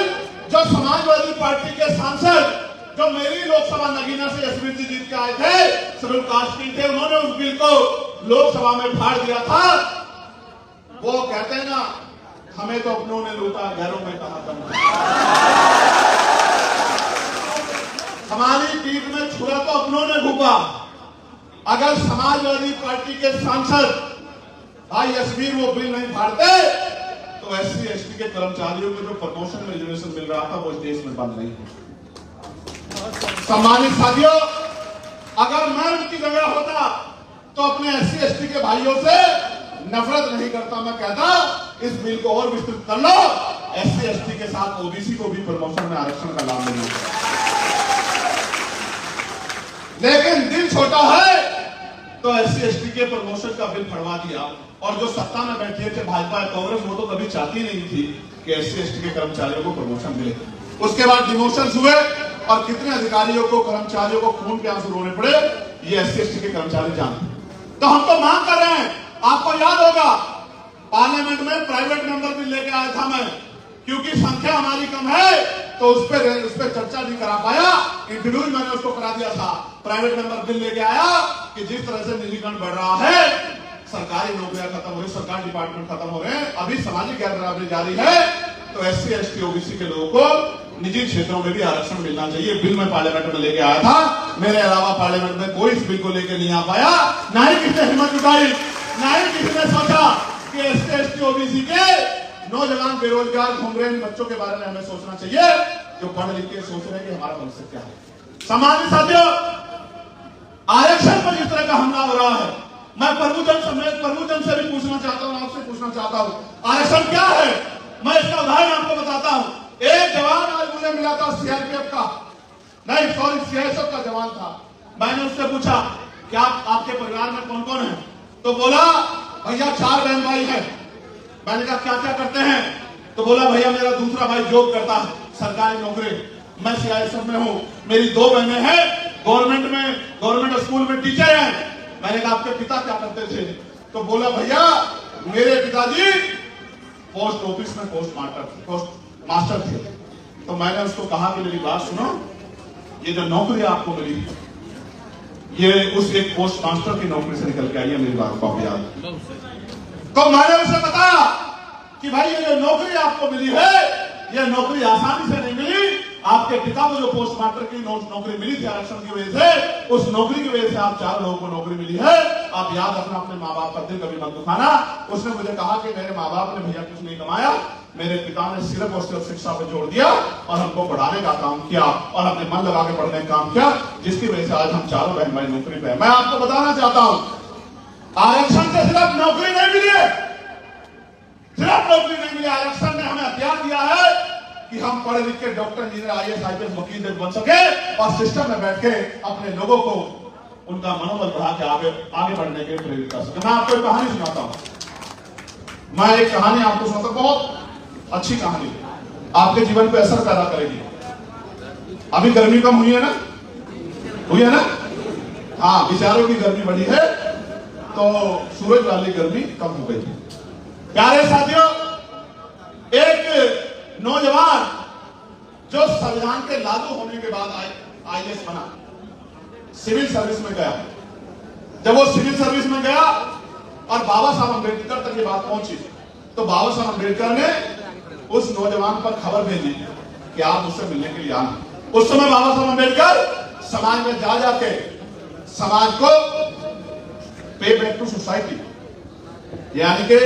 जो समाजवादी पार्टी के सांसद जो मेरी लोकसभा नगीना से यशवीर जी जीत के आए थे, शेड्यूल कास्ट के थे, उन्होंने उस बिल को लोकसभा में फाड़ दिया था। वो कहते हैं ना, हमें तो अपनों ने लूटा, घरों में कहा दम। हमारी पीठ में छुरा तो अपनों ने घूपा। अगर समाजवादी पार्टी के सांसद भाई यशवीर वो बिल नहीं फाड़ते, तो SC, ST के कर्मचारियों को जो प्रमोशन में रिजर्वेशन मिल रहा था वो इस देश में बंद नहीं हो। सम्मानित साथियों, अगर मैं उनकी जगह होता तो अपने SC, ST के भाइयों से नफरत नहीं करता। मैं कहता इस बिल को और विस्तृत कर लो, SC, ST के साथ OBC को भी प्रमोशन में आरक्षण का लाभ मिले। लेकिन दिल छोटा है तो SC, ST के प्रमोशन का बिल फड़वा दिया। और जो सत्ता में बैठे थे भाजपा कांग्रेस, वो तो कभी चाहती नहीं थी कि SC, ST के कर्मचारियों को प्रमोशन मिले। उसके बाद डिमोशन हुए और कितने अधिकारियों को, कर्मचारियों को खून के आंसू रोने पड़े, ये SC, ST के कर्मचारी जानते। तो हम तो मांग कर रहे हैं, आपको याद होगा पार्लियामेंट में प्राइवेट मेंबर बिल लेके आया था मैं, क्योंकि संख्या हमारी कम है तो उस पर चर्चा नहीं करा पाया, इंट्रोड्यूस मैंने उसको करा दिया था। प्राइवेट मेंबर बिल लेके आया कि जिस तरह से निजीकरण बढ़ रहा है, सरकारी नौकरियां खत्म हो रही, सरकारी डिपार्टमेंट खत्म हो रहे हैं, अभी सामाजिक गैर बराबरी जारी है, तो SC, ST, OBC के लोगों को निजी क्षेत्रों में भी आरक्षण मिलना चाहिए। बिल में पार्लियामेंट में लेके आया था, मेरे अलावा पार्लियामेंट में कोई इस बिल को लेकर नहीं आ पाया, ना ही किसी ने हिम्मत जुटाई, ना ही किसी ने सोचा कि SC, ST, OBC के नौजवान बेरोजगार घूम रहे बच्चों के बारे में हमें सोचना चाहिए, जो पढ़ लिख के सोच रहे हैं कि हमारा भविष्य क्या है। सम्मानित साथियों, आरक्षण पर जिस तरह का हमला हो रहा है, मैं प्रभुजन से भी पूछना चाहता हूं, आपसे पूछना चाहता हूं, आरक्षण क्या है। मैं इसका उदाहरण आपको बताता हूं। एक जवान आज मुझे मिला था CRPF का, नहीं सॉरी CSF का जवान था। मैंने उससे पूछा क्या आपके परिवार में कौन कौन है, तो बोला भैया 4 बहन भाई है। मैंने कहा क्या क्या करते हैं, तो बोला भैया मेरा दूसरा भाई जॉब करता है, सरकारी नौकरी, मैं CSF में हूं, मेरी 2 बहनें हैं गवर्नमेंट स्कूल में टीचर हैं। मैंने कहा आपके पिता क्या करते थे, तो बोला भैया मेरे पिताजी पोस्ट ऑफिस में पोस्ट मास्टर थे। तो मैंने उसको कहा कि मेरी बात सुनो, ये जो नौकरी आपको मिली, ये उस एक पोस्ट मास्टर की नौकरी से निकल के आई है, मेरी बात को आप याद। तो मैंने उसे बताया कि भाई ये जो नौकरी आपको मिली है, ये नौकरी आसानी से नहीं मिली। आपके पिता को जो पोस्ट मास्टर की नौकरी मिली थी आरक्षण की वजह से, उस नौकरी की वजह से आप 4 लोगों को नौकरी मिली है। आप याद रखना, अपने माँ बाप का दिल कभी मत दुखाना। उसने मुझे कहा कि मेरे माँ बाप ने भैया कुछ नहीं कमाया, मेरे पिता ने सिर्फ और सिर्फ शिक्षा पे जोड़ दिया और हमको पढ़ाने का काम किया और अपने मन लगा के पढ़ने का काम किया, जिसकी वजह से आज हम चारों बहन भाई नौकरी पे। मैं आपको बताना चाहता हूं, आरक्षण से सिर्फ नौकरी नहीं मिली है, सिर्फ नौकरी नहीं मिली, आरक्षण ने हमें हथियार दिया है कि हम पढ़े लिख के डॉक्टर, इंजीनियर, IAS, IPS, वकील बन सके और सिस्टम में बैठ के अपने लोगों को उनका मनोबल बढ़ा के आगे बढ़ने के प्रेरित कर सके। मैं आपको एक कहानी सुनाता हूं। मैं एक कहानी आपको सुनाता हूं, बहुत अच्छी कहानी, आपके जीवन पे असर पैदा करेगी। अभी गर्मी कम हुई है ना, हुई है ना? हाँ, विचारों की गर्मी बढ़ी है तो सूरज वाली गर्मी कम हो गई है। प्यारे साथियों, एक नौजवान जो संविधान के लागू होने के बाद IAS बना, सिविल सर्विस में गया। जब वो सिविल सर्विस में गया और बाबा साहब अम्बेडकर तक ये बात पहुंची, तो बाबा साहब अम्बेडकर ने उस नौजवान पर खबर भेजी कि आप मुझसे मिलने के लिए आना। उस समय बाबा साहब अम्बेडकर समाज में जा जाके समाज को पे बैक टू सोसाइटी, यानी कि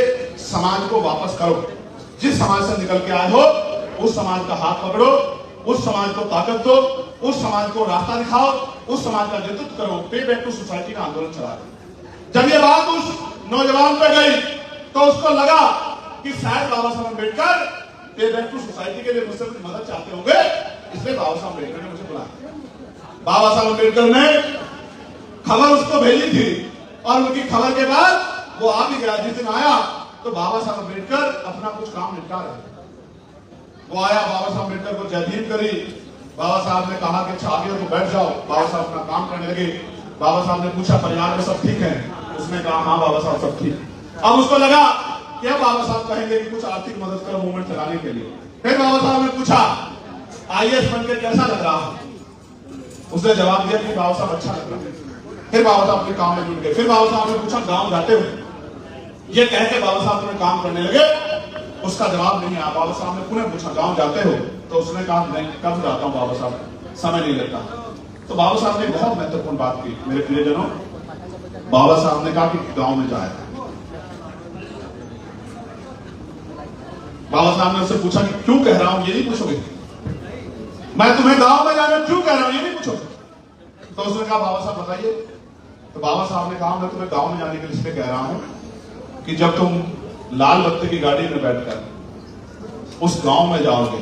समाज को वापस करो, जिस समाज से निकल के आए हो उस समाज का हाथ पकड़ो, उस समाज को ताकत दो, उस समाज को रास्ता दिखाओ, उस समाज का नेतृत्व करो, पे बैक टू सोसाइटी का आंदोलन चला। जब ये बात उस नौजवान पे गई तो उसको लगा कि शायद बाबा साहब अम्बेडकर पे बैक टू सोसाइटी के लिए मुझसे कुछ मदद चाहते होंगे, इसलिए बाबा साहब अम्बेडकर ने मुझे बुलाया। बाबा साहब अम्बेडकर ने खबर उसको भेजी थी और उनकी खबर के बाद वो आ भी गया। जिस दिन आया तो बाबा साहब अम्बेडकर अपना कुछ काम निपटा रहे थे। वो आया, बाबा साहब अम्बेडकर को जय भीम करी। बाबा साहब ने कहा कि अच्छा आगे तो बैठ जाओ। बाबा साहब अपना काम करने लगे। बाबा साहब ने पूछा परिवार में सब ठीक है? उसने कहा हाँ बाबा साहब सब ठीक। अब उसको लगा कि अब बाबा साहब कहेंगे कि कुछ आर्थिक मदद करो मूवमेंट चलाने के लिए। फिर बाबा साहब ने पूछा IAS बनकर कैसा लग रहा है? उसने जवाब दिया कि बाबा साहब अच्छा लग रहा है। फिर बाबा साहब अपने काम में जुट गए। फिर बाबा साहब ने पूछा गांव जाते हो? ये कह के बाबा साहब अपने काम करने लगे। उसका जवाब नहीं आया। बाबा साहब ने पुनः पूछा गांव जाते हो? तो उसने कहा नहीं, कब जाता हूं बाबा साहब, समय नहीं लगता। तो बाबा साहब ने बहुत महत्वपूर्ण बात की मेरे प्रियजनों। बाबा साहब ने कहा कि गांव में जाए। बाबा साहब ने उससे पूछा कि क्यों कह रहा हूं, ये नहीं पूछोगे? मैं तुम्हें गांव में जाना क्यों कह रहा हूं, ये नहीं पूछोगे? तो उसने कहा बाबा साहब बताइए। तो बाबा साहब ने कहा मैं तुम्हें गांव में जाने के लिए इसलिए कह रहा हूं कि जब तुम लाल बत्ती की गाड़ी में बैठकर उस गांव में जाओगे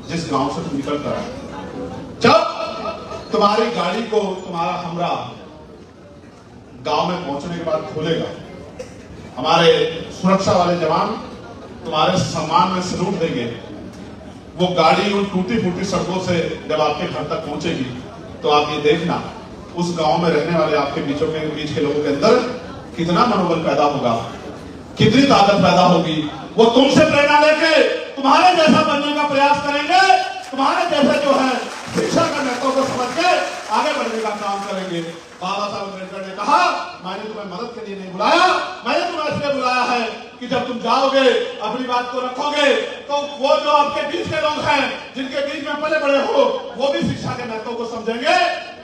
जिस गांव से तुम निकल कर आए, जब तुम्हारी गाड़ी को तुम्हारा हमरा गांव में पहुंचने के बाद खोलेगा, हमारे सुरक्षा वाले जवान तुम्हारे सम्मान में सलूट देंगे। वो गाड़ी उन टूटी फूटी सड़कों से जब आपके घर तक पहुंचेगी तो आप ये देखना उस गांव में रहने वाले आपके बीच के लोगों के अंदर कितना मनोबल पैदा होगा, कितनी ताकत पैदा होगी। वो तुमसे प्रेरणा लेके तुम्हारे जैसा बनने का प्रयास करेंगे, तुम्हारे जैसे जो है शिक्षा का महत्व को समझ के आगे बढ़ने का काम करेंगे। बाबा साहब अम्बेडकर ने कहा मैंने तुम्हें मदद के लिए नहीं बुलाया, मैंने तुम्हें इसलिए बुलाया है कि जब तुम जाओगे अपनी बात को रखोगे तो वो जो आपके बीच के लोग हैं जिनके बीच में पले बड़े हो, वो भी शिक्षा के महत्व को समझेंगे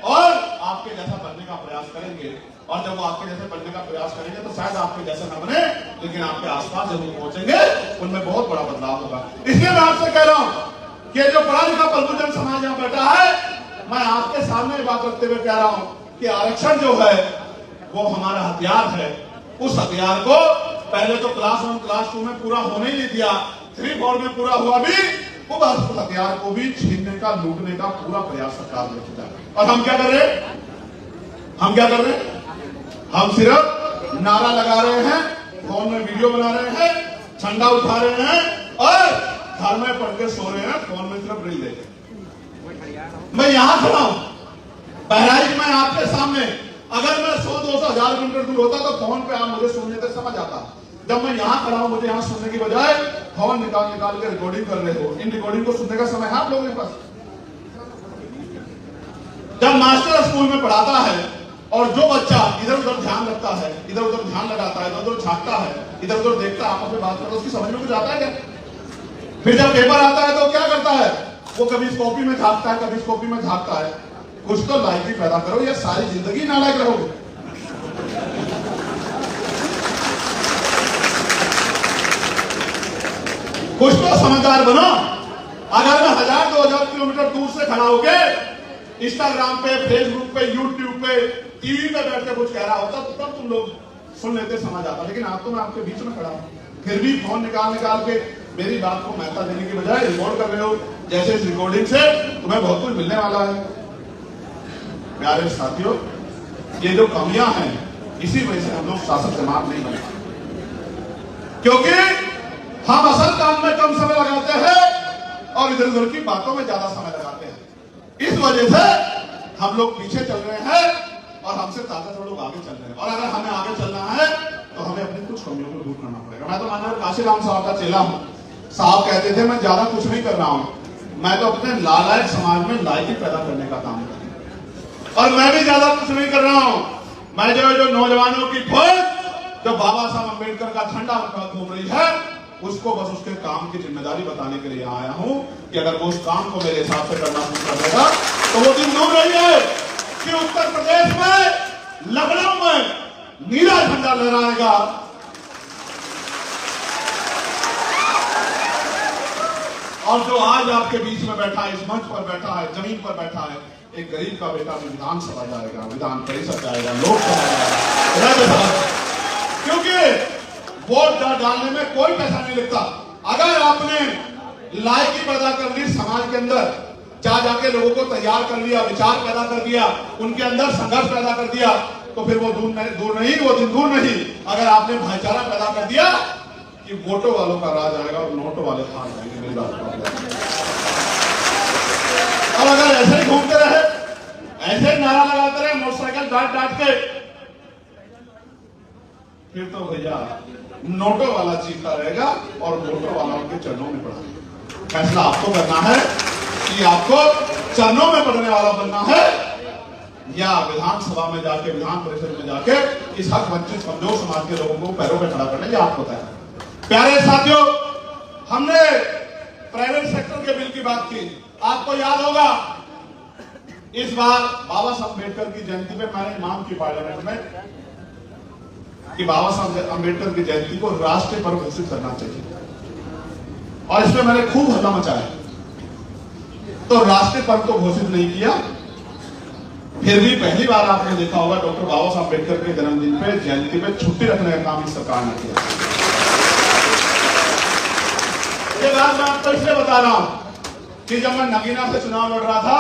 और आपके जैसा बनने का प्रयास करेंगे। और जब वो आपके जैसे बनने का प्रयास करेंगे तो शायद आपके जैसे न बने, लेकिन आपके आसपास जरूर पहुंचेंगे, उनमें बहुत बड़ा बदलाव होगा। इसलिए मैं आपसे कह रहा हूं कि जो पढ़ा लिखा प्रबुद्धजन समाज यहाँ बैठा है, मैं आपके सामने बात रखते हुए कह रहा हूं कि आरक्षण जो है वो हमारा हथियार है। उस हथियार को पहले तो क्लास 1 क्लास 2 में पूरा होने ही नहीं दिया, 3-4 में पूरा हुआ भी, वो उस हथियार को भी छीनने का, लूटने का पूरा प्रयास सरकार ने किया। और हम क्या कर रहे हैं? हम क्या कर रहे हैं? हम सिर्फ नारा लगा रहे हैं, फोन में वीडियो बना रहे हैं, झंडा उठा रहे हैं और घर में पढ़ के सो रहे हैं, फोन में सिर्फ रील देख रहे हैं। मैं यहां खड़ा हूं बहराइच में आपके सामने, अगर मैं 100-200 हजार किलोमीटर दूर होता तो फोन पे आप मुझे सुनने तक समझ आता। जब मैं यहां खड़ा हूं, मुझे यहां सुनने की बजाय फोन निकाल के रिकॉर्डिंग कर रहे हो। इन रिकॉर्डिंग को सुनने का समय है आप लोगों के पास? जब मास्टर स्कूल में पढ़ाता है और जो बच्चा इधर उधर ध्यान रखता है, इधर उधर ध्यान लगाता है, इधर उधर झांकता है, इधर उधर देखता है, आपस में बात करता है, उसकी समझ में कुछ आता है क्या? फिर जब पेपर आता है तो क्या करता है, वो कभी इस कॉपी में झांकता है, कभी इस कॉपी में झांकता है। कुछ तो लायकी पैदा करो या सारी जिंदगी नालायक रहोगे। कुछ तो समझदार बनो। अगर मैं 1000-2000 किलोमीटर दूर से खड़ा होके इंस्टाग्राम पे, फेसबुक पे, यूट्यूब पे, टीवी पे बैठ के कुछ कह रहा होता तो तब तुम लोग सुन लेते, समझ आता। लेकिन आप तो मैं आपके बीच में खड़ा हूं, फिर भी फोन निकाल के मेरी बात को महत्ता देने की बजाय रिकॉर्ड कर रहे हो, जैसे इस रिकॉर्डिंग से तुम्हें बहुत कुछ मिलने वाला है। प्यारे साथियों, ये जो कमियां हैं, इसी वजह से हम लोग शासक जमात नहीं बने, क्योंकि हम असल काम में कम समय लगाते हैं और इधर उधर की बातों में ज्यादा समय लगाते हैं। इस वजह से हम लोग पीछे चल रहे हैं और हमसे ताकतवर लोग आगे चल रहे हैं। और अगर हमें आगे चलना है तो हमें अपनी कुछ कमियों को दूर करना पड़ेगा। मैं तो माननीय काशीराम साहब का चेला हूं। साहब कहते थे मैं ज्यादा कुछ नहीं कर रहा हूं, मैं तो अपने लालायक समाज में लायकी पैदा करने का काम कर रहा हूं। और मैं भी ज्यादा कुछ नहीं कर रहा हूं। मैं जो नौजवानों की फौज जो बाबा साहब अम्बेडकर का झंडा घूम रही है, उसको बस उसके काम की जिम्मेदारी बताने के लिए यहाँ आया हूं कि अगर वो उस काम को मेरे हिसाब से करना शुरू कर देगा तो वो दिन दूर नहीं है कि उत्तर प्रदेश में, लखनऊ में नीला झंडा लहराएगा। और जो आज आपके बीच में बैठा है, इस मंच पर बैठा है, जमीन पर बैठा है, एक गरीब का बेटा भी विधानसभा जाएगा, विधान परिषद जाएगा, लोकसभा जाएगा, राज्यसभा। क्योंकि वोट डालने में कोई पैसा नहीं लगता। अगर आपने लायकी पैदा कर ली समाज के अंदर, जाके लोगों को तैयार कर लिया, विचार पैदा कर दिया, उनके अंदर संघर्ष पैदा कर दिया, तो फिर वो दूर नहीं, वो दिन दूर नहीं। अगर आपने भाईचारा पैदा कर दिया कि वोटों वालों का राज आएगा और नोटों वाले हार जाएंगे, मेरी बात को। और अगर ऐसे ही घूमते रहे, ऐसे नारा लगाते रहे, मोटरसाइकिल डांट के, फिर तो भैया नोटों वाला जीता रहेगा और वोटों वाला उनके चरणों में पड़ेगा। फैसला आपको करना है कि आपको चरणों में पड़ने वाला बनना है या विधानसभा में जाके, विधान परिषद में जाके इस हक वंचित कमजोर समाज के लोगों को पैरों पे खड़ा करना, ये आपको तय है। प्यारे साथियों, हमने प्राइवेट सेक्टर के बिल की बात की। आपको याद होगा इस बार बाबा साहब अम्बेडकर की जयंती पे मैंने मांग की पार्लियामेंट में कि बाबा साहब अम्बेडकर की जयंती को राष्ट्रीय पर्व घोषित करना चाहिए, और इसमें मैंने खूब हल्ला मचाया। तो राष्ट्रीय पर्व तो घोषित नहीं किया, फिर भी पहली बार आपने देखा होगा डॉक्टर बाबा साहब अम्बेडकर के जन्मदिन पे, जयंती पे छुट्टी रखने का काम इस सरकार ने किया। ये बात मैं आपको इसलिए बता रहा हूं कि जब मैं नगीना से चुनाव लड़ रहा था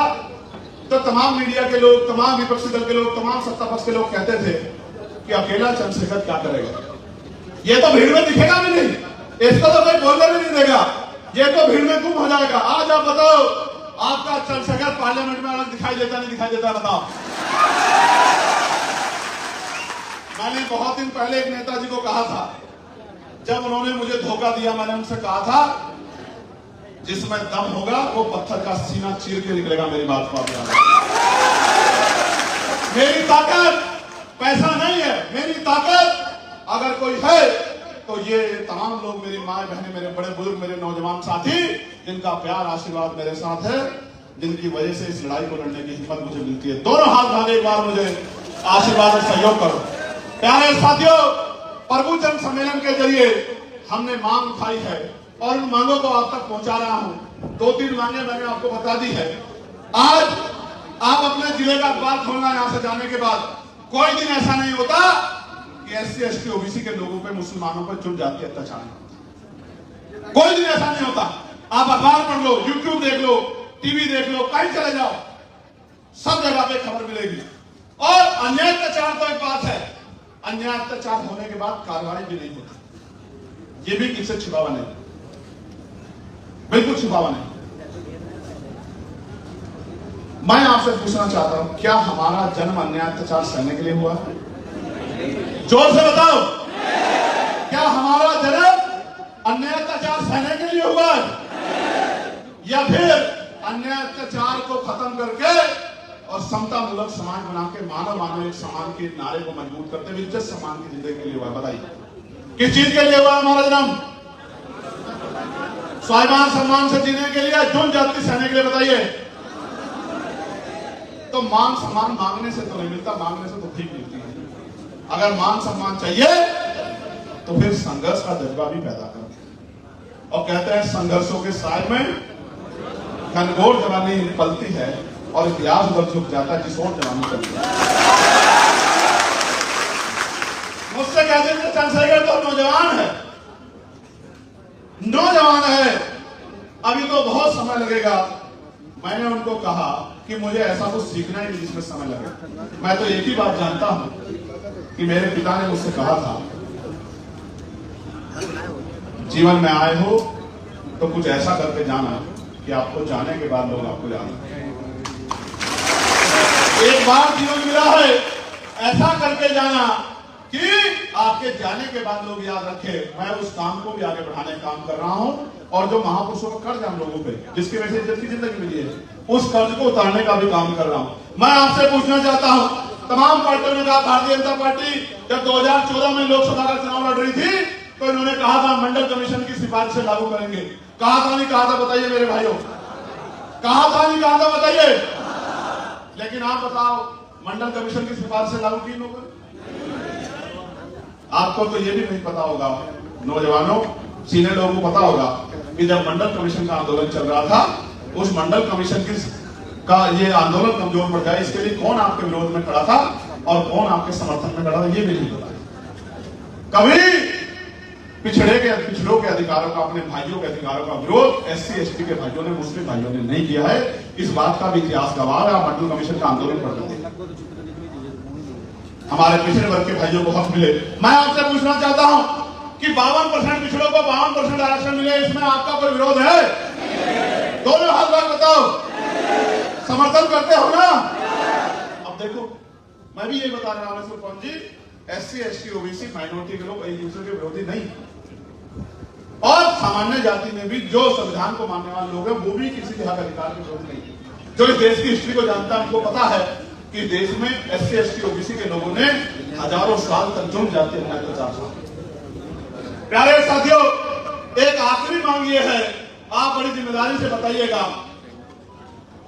तो तमाम मीडिया के लोग, तमाम विपक्षी दल के लोग, तमाम सत्ता पक्ष के लोग कहते थे कि अकेला चंद्रशेखर क्या करेगा, ये तो भीड़ में दिखेगा भी नहीं, इसको तो कोई बोलने भी नहीं देगा, ये तो भीड़ में गुम हो जाएगा। आज आप बताओ, आपका चंद्रशेखर पार्लियामेंट में अलग दिखाई देता नहीं दिखाई देता, बताओ। मैंने बहुत दिन पहले एक नेताजी को कहा था, जब उन्होंने मुझे धोखा दिया, मैंने उनसे कहा था जिसमें दम होगा वो पत्थर का सीना चीर के निकलेगा। मेरी बात को आप याद रखें। मेरी ताकत पैसा नहीं है, मेरी ताकत अगर कोई है तो ये तमाम लोग, मेरी माँ बहनें, मेरे बड़े बुजुर्ग, मेरे नौजवान साथी, जिनका प्यार आशीर्वाद मेरे साथ है, जिनकी वजह से इस लड़ाई को लड़ने की हिम्मत मुझे मिलती है। दोनों हाथ उठा के एक बार मुझे आशीर्वाद और सहयोग करो। प्यारे साथियों, प्रभु जन सम्मेलन के जरिए हमने मांग उठाई है और उन मांगों को आप तक पहुंचा रहा हूं। 2-3 मांगे मैंने आपको बता दी है। आज आप अपने जिले का अखबार खोलना, यहां से जाने के बाद कोई दिन ऐसा नहीं होता कि SC, ST, OBC के लोगों पे, मुसलमानों पर जुट जाती अत्याचार। कोई दिन ऐसा नहीं होता। आप अखबार पढ़ लो, यूट्यूब देख लो, टीवी देख लो, कहीं चले जाओ, सब जगह पे खबर मिलेगी। और अन्याय अत्याचार तो एक बात है, अन्याय अत्याचार होने के बाद कार्रवाई भी नहीं होती, ये भी किससे छिपावा नहीं, बिल्कुल छिपावा नहीं। मैं आपसे पूछना चाहता हूं, क्या हमारा जन्म अन्याय अत्याचार सहने के लिए हुआ? जोर से बताओ, क्या हमारा जन्म अन्याय अत्याचार सहने के लिए हुआ या फिर अन्याय अत्याचार को खत्म करके और समतामूलक समाज बना के मानव मानव एक समान के नारे को मजबूत करते हुए इज्जत सम्मान की जिंदगी के लिए हुआ। बताइए किस चीज के लिए हुआ हमारा जन्म? स्वाभिमान सम्मान से जीने के लिए, जुन जाति सहने के लिए। बताइए, तो मान सम्मान मांगने से तो नहीं मिलता, मांगने से तो ठीक मिलती है। अगर मान सम्मान चाहिए तो फिर संघर्ष का जज्बा भी पैदा कर। और कहते हैं संघर्षों के साय में घनघोर जवानी पलती है और इतिहास उधर झुक जाता है जिस ओर जवानी चलती है। मुझसे कहते हैं चंद्रशेखर तो नौजवान है, नौजवान है, अभी तो बहुत समय लगेगा। मैंने उनको कहा कि मुझे ऐसा कुछ सीखना ही नहीं जिसमें समय लगे। मैं तो एक ही बात जानता हूं कि मेरे पिता ने मुझसे कहा था, जीवन में आए हो तो कुछ ऐसा करके जाना कि आपको जाने के बाद लोग आपको याद रखें। एक बार जीवन मिला है, ऐसा करके जाना कि आपके जाने के बाद लोग याद रखें। मैं उस काम को भी आगे बढ़ाने का काम कर रहा हूं और जो महापुरुषों का कर्ज हम लोगों पे जिसकी वजह से इज्जत की जिंदगी मिली है, उस कर्ज को उतारने का भी काम कर रहा हूं। मैं आपसे पूछना चाहता हूं, तमाम पार्टियों ने कहा, भारतीय जनता पार्टी जब 2014 में लोकसभा का चुनाव लड़ रही थी तो इन्होंने कहा था मंडल कमीशन की सिफारिश से लागू करेंगे। कहा था नहीं कहा था? बताइए मेरे भाइयों, कहा था नहीं कहा था? बताइए। लेकिन आप बताओ, मंडल कमीशन की सिफारिश से लागू की लोगों? आपको तो ये भी नहीं पता होगा, नौजवानों, सीनियर लोगों को पता होगा कि जब मंडल कमीशन का आंदोलन चल रहा था, उस मंडल कमीशन का ये आंदोलन कमजोर पड़ जाए इसके लिए कौन आपके विरोध में खड़ा था और कौन आपके समर्थन में खड़ा था, ये भी नहीं पता। कभी पिछड़ों के अधिकारों का, अपने भाइयों के अधिकारों का विरोध SC ST के भाइयों ने, मुस्लिम भाइयों ने नहीं किया है। इस बात का भी इतिहास गवाह है। मंडल कमीशन का आंदोलन करते थे, हमारे पिछड़े वर्ग के भाइयों को हक मिले। मैं आपसे पूछना चाहता हूं कि 52% पिछड़ों को 52% आरक्षण मिले, इसमें आपका कोई विरोध है? दोनों हाथ बात बताओ, समर्थन करते हो ना? अब देखो, मैं भी यही बता रहा हूं सुरपंच जी, SC ST OBC माइनॉरिटी के लोग एक दूसरे के विरोधी नहीं, और सामान्य जाति में भी जो संविधान को मानने वाले लोग हैं वो भी किसी भी हक अधिकार के विरोधी नहीं। जो इस देश की हिस्ट्री को जानता है उनको पता है कि देश में SC ST OBC के लोगों ने हजारों साल तक जुर्म जाति अत्याचार सहा। प्यारे साथियों, एक आखिरी मांग ये है, आप बड़ी जिम्मेदारी से बताइएगा।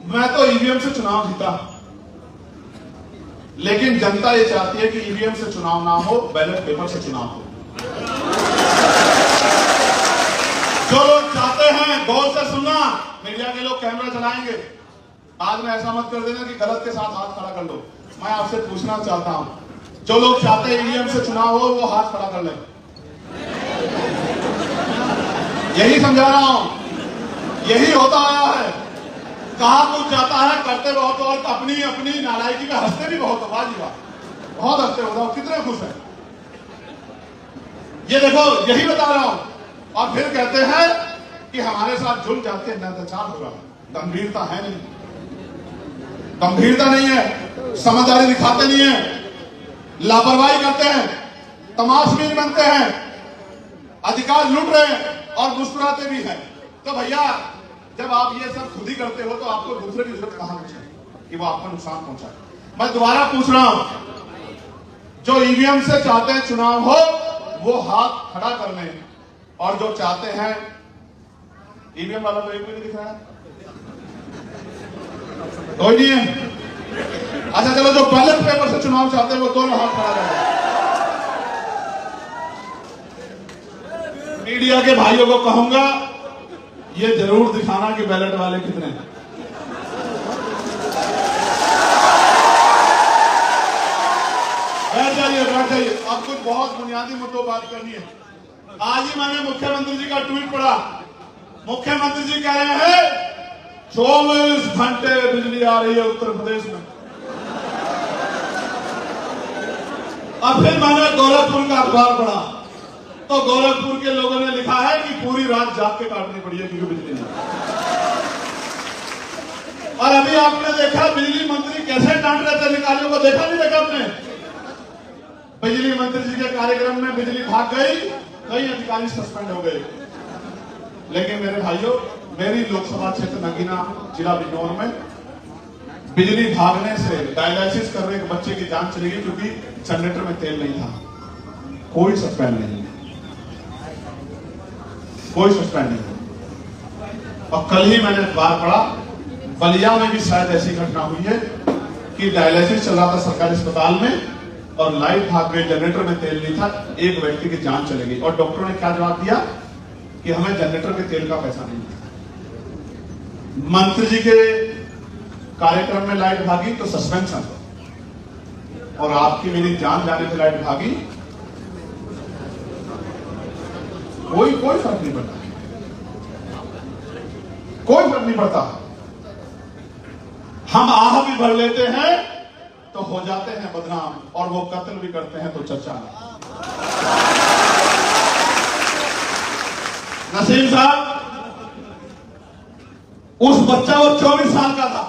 मैं तो EVM से चुनाव जीता, लेकिन जनता ये चाहती है कि EVM से चुनाव ना हो, बैलेट पेपर से चुनाव हो। जो लोग चाहते हैं, गौर से सुनना, मीडिया के लोग कैमरा चलाएंगे, आज में ऐसा मत कर देना कि गलत के साथ हाथ खड़ा कर लो। मैं आपसे पूछना चाहता हूं, जो लोग चाहते हैं EVM से चुनाव हो वो हाथ खड़ा कर लें। यही समझा रहा हूं, यही होता आया है। कहा कुछ जाता है, करते बहुत, और अपनी अपनी नालायकी का हंसते भी बहुत हो। वाह, बहुत हंसते हो, कितने खुश हैं। ये देखो, यही बता रहा हूं। और फिर कहते हैं कि हमारे साथ जुर्म जाति अत्याचार हो रहा है। गंभीरता है नहीं, गंभीरता नहीं है, समझदारी दिखाते नहीं है, लापरवाही करते हैं, तमाशबीन बनते हैं, अधिकार लूट रहे हैं और मुस्कुराते भी हैं। तो भैया, जब आप ये सब खुद ही करते हो तो आपको दूसरे की जरूरत कहां है कि वो आपको नुकसान पहुंचाए। मैं दोबारा पूछ रहा हूं, जो EVM से चाहते हैं चुनाव हो वो हाथ खड़ा कर लें, और जो चाहते हैं, EVM वाला तो एक भी नहीं दिख रहा है, कोई नहीं है। अच्छा चलो, जो बैलेट पेपर से चुनाव चाहते हैं वो दोनों हाथ खड़ा करें। मीडिया के भाइयों को कहूंगा, ये जरूर दिखाना कि बैलेट वाले कितने हैं। बैठ जाइए, बैठ जाइए। अब कुछ बहुत बुनियादी मुद्दों बात करनी है। आज ही मैंने मुख्यमंत्री जी का ट्वीट पढ़ा। मुख्यमंत्री जी कह रहे हैं 24 घंटे बिजली आ रही है उत्तर प्रदेश में। और फिर मैंने गोरखपुर का अखबार पढ़ा तो गोरखपुर के लोगों ने लिखा है कि पूरी रात जाग के काटनी पड़ी है क्योंकि बिजली नहीं। और अभी आपने देखा बिजली मंत्री कैसे डांट रहे थे अधिकारियों को, देखा नहीं देखा आपने? बिजली मंत्री जी के कार्यक्रम में बिजली भाग गई, कई अधिकारी सस्पेंड हो गए। लेकिन मेरे भाइयों, मेरी लोकसभा क्षेत्र नगीना जिला बिजनौर में बिजली भागने से डायलिसिस कर रहे एक बच्चे की जान चली गई क्योंकि जनरेटर में तेल नहीं था। कोई सस्पेंड नहीं, कोई सस्पेंड नहीं। और कल ही मैंने अखबार पढ़ा, बलिया में भी शायद ऐसी घटना हुई है कि डायलिसिस चल रहा था सरकारी अस्पताल में और लाइट भाग गई, जनरेटर में तेल नहीं था, एक व्यक्ति की जान चली गई। और डॉक्टरों ने क्या जवाब दिया कि हमें जनरेटर के तेल का पैसा नहीं मिला। मंत्री जी के कार्यक्रम में लाइट भागी तो सस्पेंशन, और आपकी मेरी जान जाने से लाइट भागी, कोई फर्क नहीं पड़ता, कोई फर्क नहीं पड़ता। हम आह भी भर लेते हैं तो हो जाते हैं बदनाम, और वो कत्ल भी करते हैं तो चर्चा नहीं। नसीम साहब, उस बच्चा वो 24 साल का था,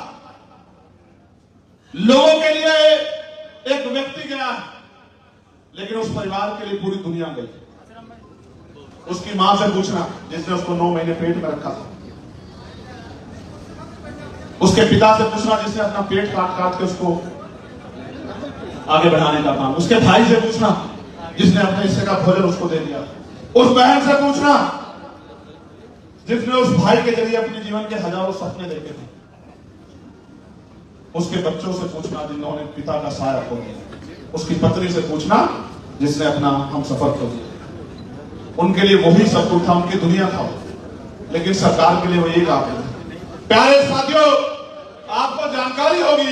लोगों के लिए एक व्यक्ति गया है, लेकिन उस परिवार के लिए पूरी दुनिया गई। उसकी मां से पूछना जिसने उसको 9 महीने पेट में रखा था, उसके पिता से पूछना जिसने अपना पेट काट काट के उसको आगे बढ़ाने का काम, उसके भाई से पूछना जिसने अपने हिस्से का भोजन उसको दे दिया, उस बहन से पूछना जिसने उस भाई के जरिए अपने जीवन के हजारों सपने देखे थे, उसके बच्चों से पूछना जिन्होंने पिता का साया खो दिया, उसकी पत्नी से पूछना जिसने अपना हम सफर खो दिया। उनके लिए वही सब कुछ था, उनकी दुनिया था, लेकिन सरकार के लिए वो एक आप। प्यारे साथियों, आपको जानकारी होगी,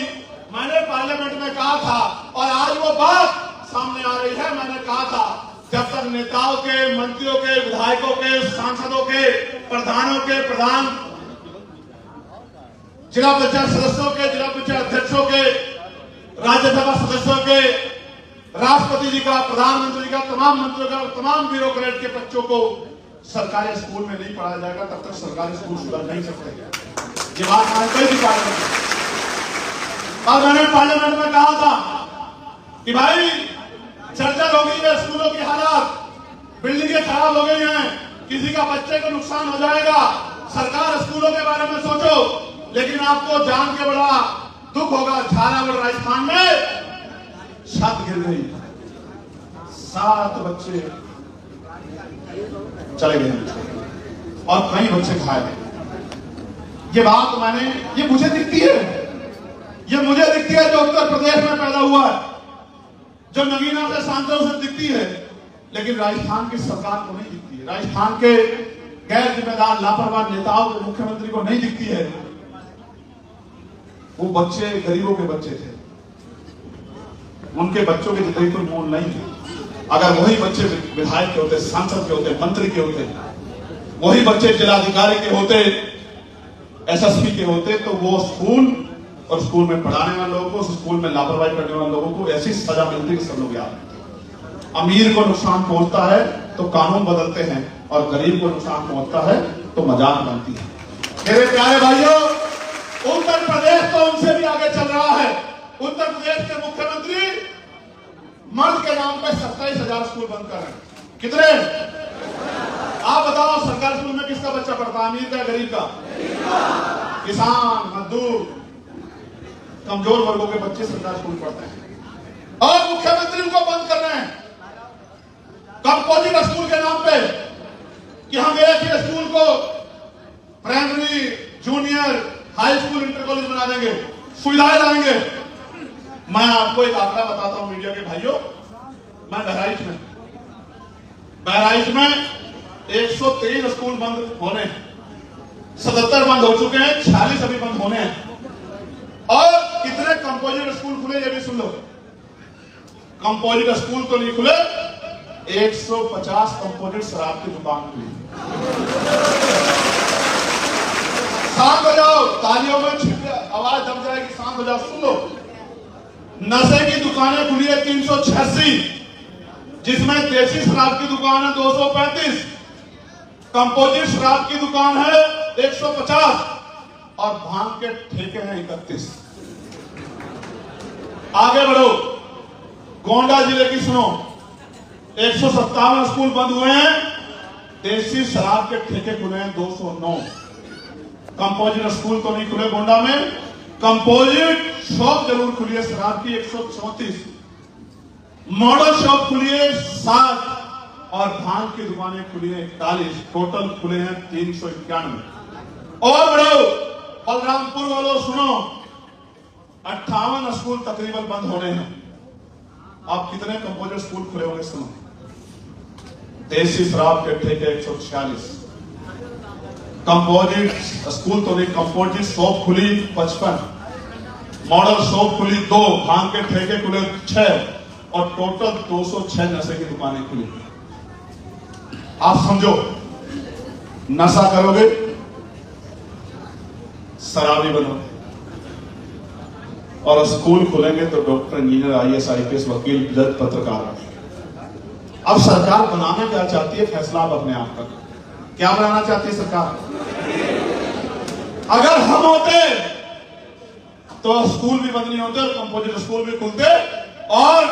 मैंने पार्लियामेंट में कहा था और आज वो बात सामने आ रही है। मैंने कहा था जब तक नेताओं के, मंत्रियों के, विधायकों के, सांसदों के, प्रधानों के, प्रधान जिला पंचायत सदस्यों के, जिला पंचायत अध्यक्षों के, राज्यसभा सदस्यों के, राष्ट्रपति जी का, प्रधानमंत्री जी का, तमाम मंत्रियों का, तमाम ब्यूरोक्रेट के बच्चों को सरकारी स्कूल में नहीं पढ़ाया जाएगा, तब तक सरकारी स्कूल सुधर नहीं सकते। ये बात मैंने कई भी पार्लियामेंट, और मैंने पार्लियामेंट में कहा था कि भाई चर्चा हो गई है, स्कूलों की हालात, बिल्डिंगें खराब हो गई हैं, किसी का बच्चे को नुकसान हो जाएगा, सरकार स्कूलों के बारे में सोचो। लेकिन आपको जान के बड़ा दुख होगा, झालावाड़ राजस्थान में छत गिर गई, 7 बच्चे चले गए और कई बच्चे घायल। ये बात ये मुझे दिखती है, ये मुझे दिखती है जो उत्तर प्रदेश में पैदा हुआ है, जो नगीना से सांसदों से दिखती है, लेकिन राजस्थान की सरकार को नहीं दिखती है, राजस्थान के गैर जिम्मेदार लापरवाह नेताओं को, मुख्यमंत्री को नहीं दिखती है। वो बच्चे गरीबों के बच्चे थे, उनके बच्चों के जितनी कोई मोल नहीं है। अगर वही बच्चे विधायक के होते, सांसद के होते, मंत्री के होते, वही बच्चे जिलाधिकारी के होते, एसएसपी के होते, तो वो स्कूल और स्कूल में पढ़ाने वाले लोगों को, स्कूल में लापरवाही करने वाले लोगों को ऐसी सजा मिलती कि सब लोग याद। अमीर को नुकसान पहुंचता है तो कानून बदलते हैं, और गरीब को नुकसान पहुंचता है तो मजाक बनती है। मेरे प्यारे भाइयों, उत्तर प्रदेश तो उनसे भी आगे चल रहा है। उत्तर प्रदेश के मुख्यमंत्री मर्द के नाम पर 27,000 स्कूल बंद कर रहे हैं। कितने? आप बताओ, सरकारी स्कूल में किसका बच्चा पढ़ता है, अमीर का, गरीब का? किसान, मजदूर, कमजोर वर्गों के बच्चे सरकारी स्कूल पढ़ते हैं, और मुख्यमंत्री उनको बंद कर रहे हैं कंपोजिट स्कूल के नाम पे, कि हम एक ही स्कूल को primary, junior, high school, inter college बना देंगे, सुविधाएं लाएंगे। मैं आपको एक आंकड़ा बताता हूं मीडिया के भाइयों, मैं बहराइच में 123 स्कूल बंद होने हैं, 77 बंद हो चुके हैं, 46 अभी बंद होने हैं। और कितने कंपोजिट स्कूल खुले ये भी सुन लो। कंपोजिट स्कूल तो नहीं खुले, 150 कंपोजिट शराब की दुकान खुली। शांत हो जाओ, तालियों में आवाज दब जाएगी, शांत हो जाओ, सुन लो। नशे की दुकानें खुली है 386, जिसमें देसी शराब की दुकान है 235, कंपोजिट शराब की दुकान है 150, और भांग के ठेके हैं 31। आगे बढ़ो, गोंडा जिले की सुनो, 157 स्कूल बंद हुए हैं, देसी शराब के ठेके खुले हैं 209। कंपोजिट स्कूल तो नहीं खुले गोंडा में, कंपोजिट शॉप जरूर खुली है शराब की 134, मॉडल शॉप खुली है 7 और भांग की दुकानें खुली है 41, टोटल खुले हैं 391। और बढ़ो बलरामपुर वालों सुनो, 58 स्कूल तकरीबन बंद होने हैं। अब कितने कंपोजिट स्कूल खुले होंगे सुनो। देसी शराब के ठेके 146, कंपोजिट स्कूल तो नहीं, कंपोजिट शॉप खुली 55, मॉडल शॉप खुली 2, भांग के ठेके खुले 6 और टोटल 206 नशे की दुकानें खुली। आप समझो, नशा करोगे शराबी बनोगे, और स्कूल खुलेंगे तो डॉक्टर, इंजीनियर, IAS, IPS, वकील, जज, पत्रकार। अब सरकार बनाना क्या चाहती है, फैसला आप अपने आप का। क्या बनाना चाहती है सरकार? अगर हम होते तो स्कूल भी बंद नहीं होते और कंपोजिट स्कूल भी खुलते और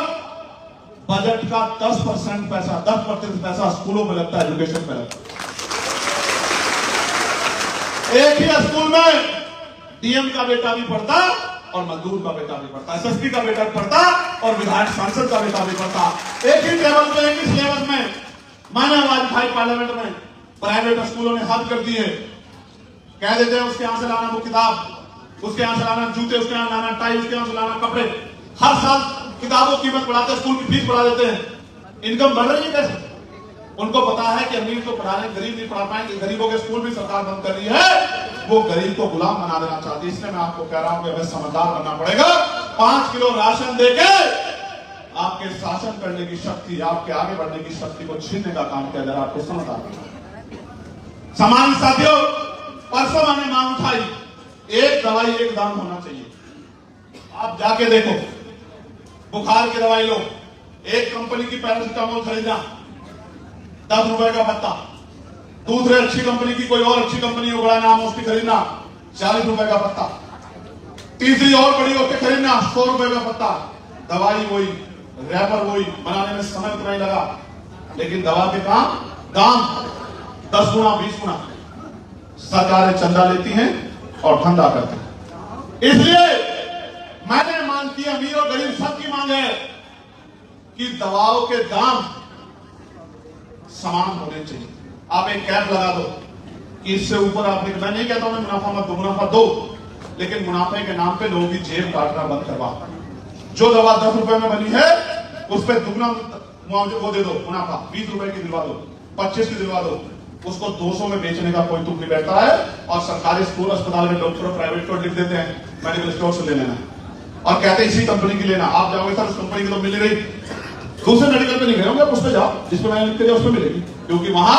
बजट का 10% पैसा, 10% पैसा स्कूलों में लगता है, एजुकेशन में लगता है। एक ही स्कूल में DM का बेटा भी पढ़ता और मजदूर का बेटा भी पढ़ता, SSP का बेटा पढ़ता और विधायक सांसद का बेटा भी पढ़ता। एक ही टेबल पे, एक ही सिलेबस में। मैंने आवाज उठाई पार्लियामेंट में, प्राइवेट स्कूलों ने हद कर दी है। कह देते हैं उसके यहां से लाना वो किताब, उसके यहां से लाना जूते, उसके यहां लाना टाई, उसके यहां से लाना कपड़े। हर साल किताबों की कीमत बढ़ाते, स्कूल की फीस बढ़ा देते हैं। इनकम बढ़ रही है कैसे? उनको पता है कि अमीर तो पढ़ा रहे, गरीब नहीं पढ़ा पाएंगे। गरीबों के स्कूल भी सरकार बंद कर रही है, वो गरीब को गुलाम बना देना चाहती है। इसलिए मैं आपको कह रहा हूं कि हमें समझदार बनना पड़ेगा। 5 किलो राशन देके आपके शासन करने की शक्ति, आपके आगे बढ़ने की शक्ति को छीनने का काम किया जा रहा है। आपको समझदार बनना। सामान्य साथियों, परसों मैंने मांग उठाई, एक दवाई एक दाम होना चाहिए। आप जाके देखो, बुखार की दवाई लो, एक कंपनी की पैरासिटामोल खरीदना 10 रुपए का पत्ता, दूसरे अच्छी कंपनी की कोई और अच्छी कंपनी हो, बड़ा नाम उसकी खरीदना 40 रुपए का पत्ता, तीसरी और बड़ी होकर खरीदना 100 रुपए का पत्ता। दवाई वही, रैपर वही, बनाने में समय उतना ही लगा, लेकिन दवा के दाम 10 गुना 20 गुना। सरकारें चंदा लेती हैं और धंधा करते हैं। इसलिए मैंने मांग की, अमीर और गरीब सबकी मांग है कि दवाओं के दाम समान होने चाहिए। आप एक कैप लगा दो कि इससे ऊपर आप, मैं नहीं कहता हूं मुनाफा मत दो, मुनाफा दो, लेकिन मुनाफे के नाम पे लोगों की जेब काटना बंद करवा। जो दवा 10 रुपए में बनी है उस पर दुगना मुआवजे वो दे दो, मुनाफा 20 रुपए की दिलवा दो, 25 की दिलवा दो। उसको 200 में बेचने का कोई तुक नहीं बैठता है। और सरकारी स्कूल अस्पताल में डॉक्टर प्राइवेट स्टोर लिख देते हैं, मेडिकल स्टोर से ले लेना, और कहते हैं इसी कंपनी की लेना। आप जाओगे सर उस कंपनी की तो मिल रही, दूसरे मेडिकल पे नहीं गए होंगे, उस पर जाओ जिस पर मैंने लिख के दिया उस पर मिलेगी, क्योंकि वहां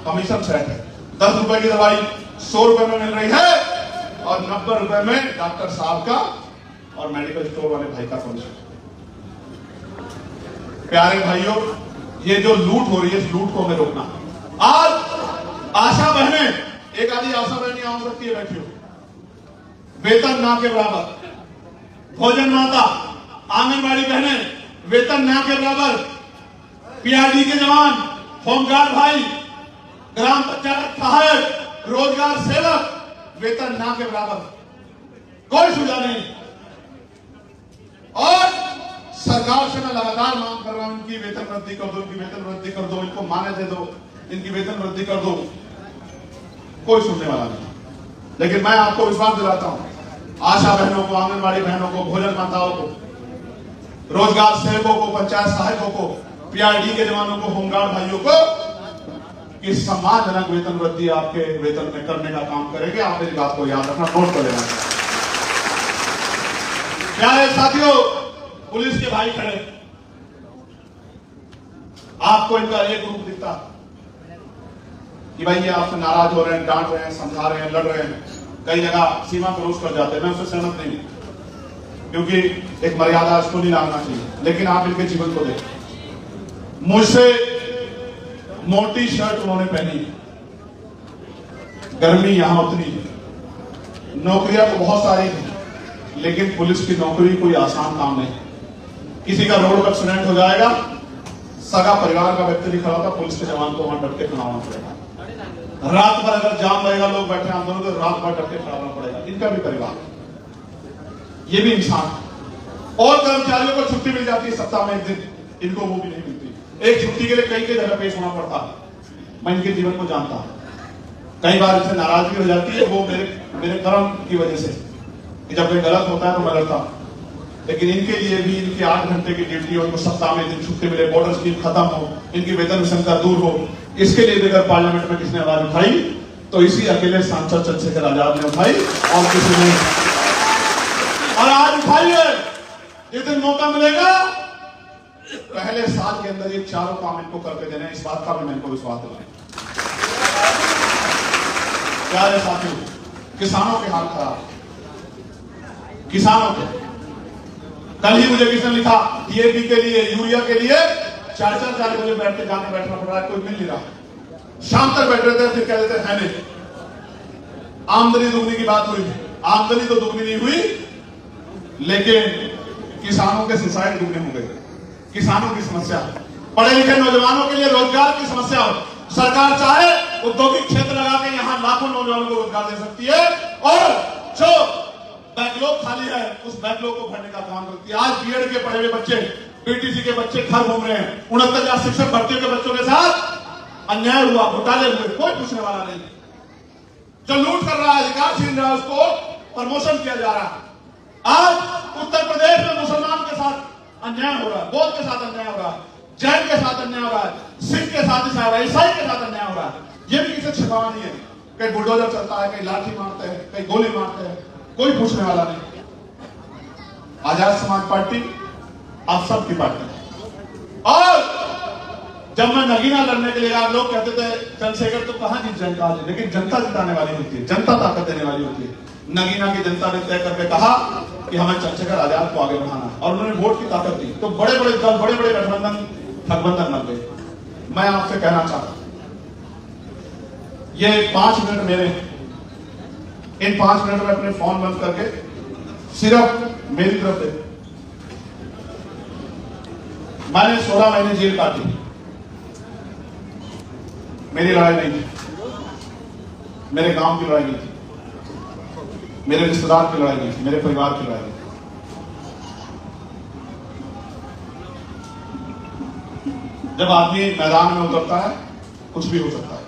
कमीशन सेट है। 10 रुपए की दवाई 100 रुपए में मिल रही है और 90 रुपए में डॉक्टर साहब का और मेडिकल स्टोर वाले भाई का कमीशन। प्यारे भाइयों, ये जो लूट हो रही है, इस लूट को हमें रोकना। आज आशा बहनें, एक आधी आशा बहन यहां हो सकती है बैठी हो, वेतन ना के बराबर, भोजन माता, आंगनबाड़ी बहनें वेतन ना के बराबर, PRD के जवान, होमगार्ड भाई, ग्राम पंचायत सहायक, रोजगार सेवक वेतन ना के बराबर, कोई सुझाव नहीं। और सरकार से मैं लगातार मांग कर रहा हूं, इनकी वेतन वृद्धि कर दो, इनकी वेतन वृद्धि कर दो, इनको माने दे दो, इनकी वेतन वृद्धि कर दो। कोई सुनने वाला नहीं। लेकिन मैं आपको विश्वास दिलाता हूं, आशा बहनों को, आंगनबाड़ी बहनों को, भोजन माताओं को, रोजगार सेवकों को, पंचायत सहायकों को, PRD के जवानों को, होमगार्ड भाइयों को, कि सम्मानजनक वेतन वृद्धि आपके वेतन में करने का काम करेंगे। आप मेरी बात को याद रखना, नोट कर लेना। प्यारे साथियों, पुलिस के भाई खड़े, आपको इनका एक रूप दिखता कि भाई ये आपसे नाराज हो रहे हैं, डांट रहे हैं, समझा रहे हैं, लड़ रहे हैं, कई जगह सीमा क्रॉस कर जाते हैं। मैं उससे सहमत नहीं, क्योंकि एक मर्यादा इसको नहीं लाना चाहिए। लेकिन आप इनके जीवन को देखें, मुझसे मोटी शर्ट उन्होंने पहनी, गर्मी यहां उतनी है, नौकरियां तो बहुत सारी हैं, लेकिन पुलिस की नौकरी कोई आसान काम नहीं। किसी का रोड पर एक्सीडेंट हो जाएगा, सगा परिवार का व्यक्ति नहीं खड़ा होता, पुलिस के जवान को वहां डट के खड़ा होना पड़ेगा। रात भर अगर जाम रहेगा, लोग बैठे आंदोलन, तो रात भर डट के खड़ा होना पड़ेगा। इनका भी परिवार, ये भी इंसान है। और कर्मचारियों को छुट्टी मिल जाती है सप्ताह में एक दिन, इनको वो भी नहीं मिलती। एक छुट्टी के लिए कई जगह पेश होना पड़ता है। मैं इनके जीवन को जानता हूं, कई बार इनसे नाराजगी हो जाती है, वो मेरे कर्म की वजह से कि जब कोई गलत होता है तो मैं लड़ता हूं। लेकिन इनके लिए भी इनकी 8 घंटे की ड्यूटी हो, इनको सप्ताह में दिन छुट्टी मिले, बॉर्डर स्कीम खत्म हो, इनकी वेतन विषमता दूर हो, इसके लिए अगर पार्लियामेंट में किसने आवाज उठाई तो इसी अकेले सांसद चंद्रशेखर आजाद ने उठाई और किसी ने। और आज उठाई है, जिस दिन मौका मिलेगा पहले साल के अंदर ये चारों काम इनको करके देने, इस बात का भी मैं इनको विश्वास दिलाऊं। प्यारे साथियों, किसानों के हाल खराब, किसानों के। कल ही मुझे किसने लिखा डीएपी के लिए, यूरिया के लिए 4 बजे बैठना पड़ रहा है, कोई मिल नहीं रहा। शाम तक बैठ रहे थे, फिर कह देते है नहीं। आमदनी दुगनी की बात हुई, आमदनी तो दुगनी नहीं हुई, लेकिन किसानों के सुसाइड दुगने हो गए। किसानों की समस्या, पढ़े लिखे नौजवानों के लिए रोजगार की समस्या हो। सरकार चाहे औद्योगिक क्षेत्र लगा के यहां लाखों नौजवानों को रोजगार दे सकती है और जो बैकलॉग खाली है उस बैकलॉग को भरने का काम करती है। आज बीएड के पढ़े हुए बच्चे, बीटीसी के बच्चे घर घूम रहे हैं। 69,000 शिक्षक भर्तियों के बच्चों के साथ अन्याय हुआ, घोटाले हुए, कोई पूछने वाला नहीं। जो लूट कर रहा है, अधिकार छीन रहा है, उसको प्रमोशन किया जा रहा है। आज उत्तर प्रदेश में मुसलमान के साथ अन्याय हो रहा है, बौद्ध के साथ अन्याय हो रहा है, जैन के साथ अन्याय हो रहा है, सिख के साथ अन्याय हो रहा है, ईसाई के साथ अन्याय हो रहा है। ये भी किसी छिपावा नहीं है। कहीं बुलडोजर चलता है, कहीं लाठी मारते हैं, कहीं गोली मारते हैं, कोई पूछने वाला नहीं। आजाद समाज पार्टी आप सबकी पार्टी है। और जब मैं नगीना लड़ने के लिए आया, लोग कहते थे चंद्रशेखर तो कहां जीत जाएगा आज, लेकिन जनता जिताने वाली होती है, जनता ताकत देने वाली होती है। नगीना की जनता ने तय करके कहा कि हमें चंद्रशेखर आजाद को आगे बढ़ाना है और उन्होंने वोट की ताकत दी, तो बड़े बड़े दल, बड़े बड़े गठबंधन ठगबंधन बन गए। मैं आपसे कहना चाहता हूं, ये 5 मिनट मेरे, इन 5 मिनट में अपने फोन बंद करके सिर्फ मेरी तरफ दे। मैंने 16 महीने जेल काटी, मेरी लड़ाई नहीं थी, मेरे गांव की लड़ाई नहीं थी, मेरे रिश्तेदार की लड़ाई नहीं थी, मेरे परिवार की लड़ाई नहीं थी। जब आदमी मैदान में उतरता है कुछ भी हो सकता है।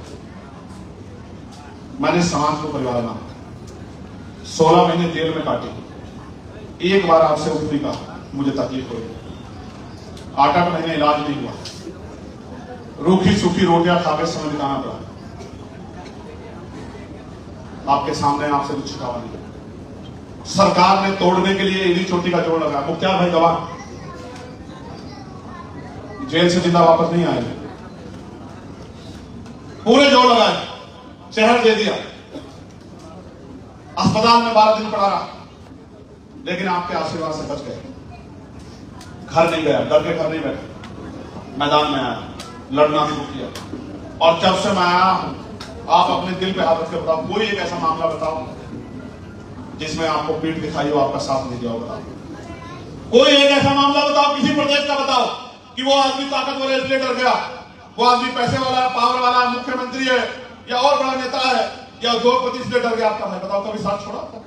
मैंने समाज को परिवार माना, 16 महीने जेल में काटे, एक बार आपसे उठने का मुझे तकलीफ हुई, 8 महीने इलाज नहीं हुआ, रूखी सूखी रोटियां खाकर समय बिताना पड़ा। आपके सामने आपसे कुछ छिपावा नहीं। सरकार ने तोड़ने के लिए एड़ी चोटी का जोड़ लगाया। मुख्तार भाई गवाह जेल से जिंदा वापस नहीं आए, पूरे जोड़ लगाए, शहर दे दिया, अस्पताल में 12 दिन पड़ा रहा, लेकिन आपके आशीर्वाद से बच गए। घर नहीं गया, डर के घर नहीं बैठा, मैदान में आया, लड़ना शुरू किया। और जब से मैं आया हूं, आप अपने दिल पे हाथ रख के बताओ, कोई एक ऐसा मामला बताओ जिसमें आपको पीठ दिखाई हो, आपका साथ नहीं दिया हो, बताओ। कोई एक ऐसा मामला बताओ, किसी प्रदेश का बताओ कि वो आदमी ताकतवर है इसलिए डर गया, वो आदमी पैसे वाला है, पावर वाला है, मुख्यमंत्री है या और बड़ा नेता है या उद्योगपति इसलिए डर गया आपका भाई, बताओ कभी साथ छोड़ा आपका?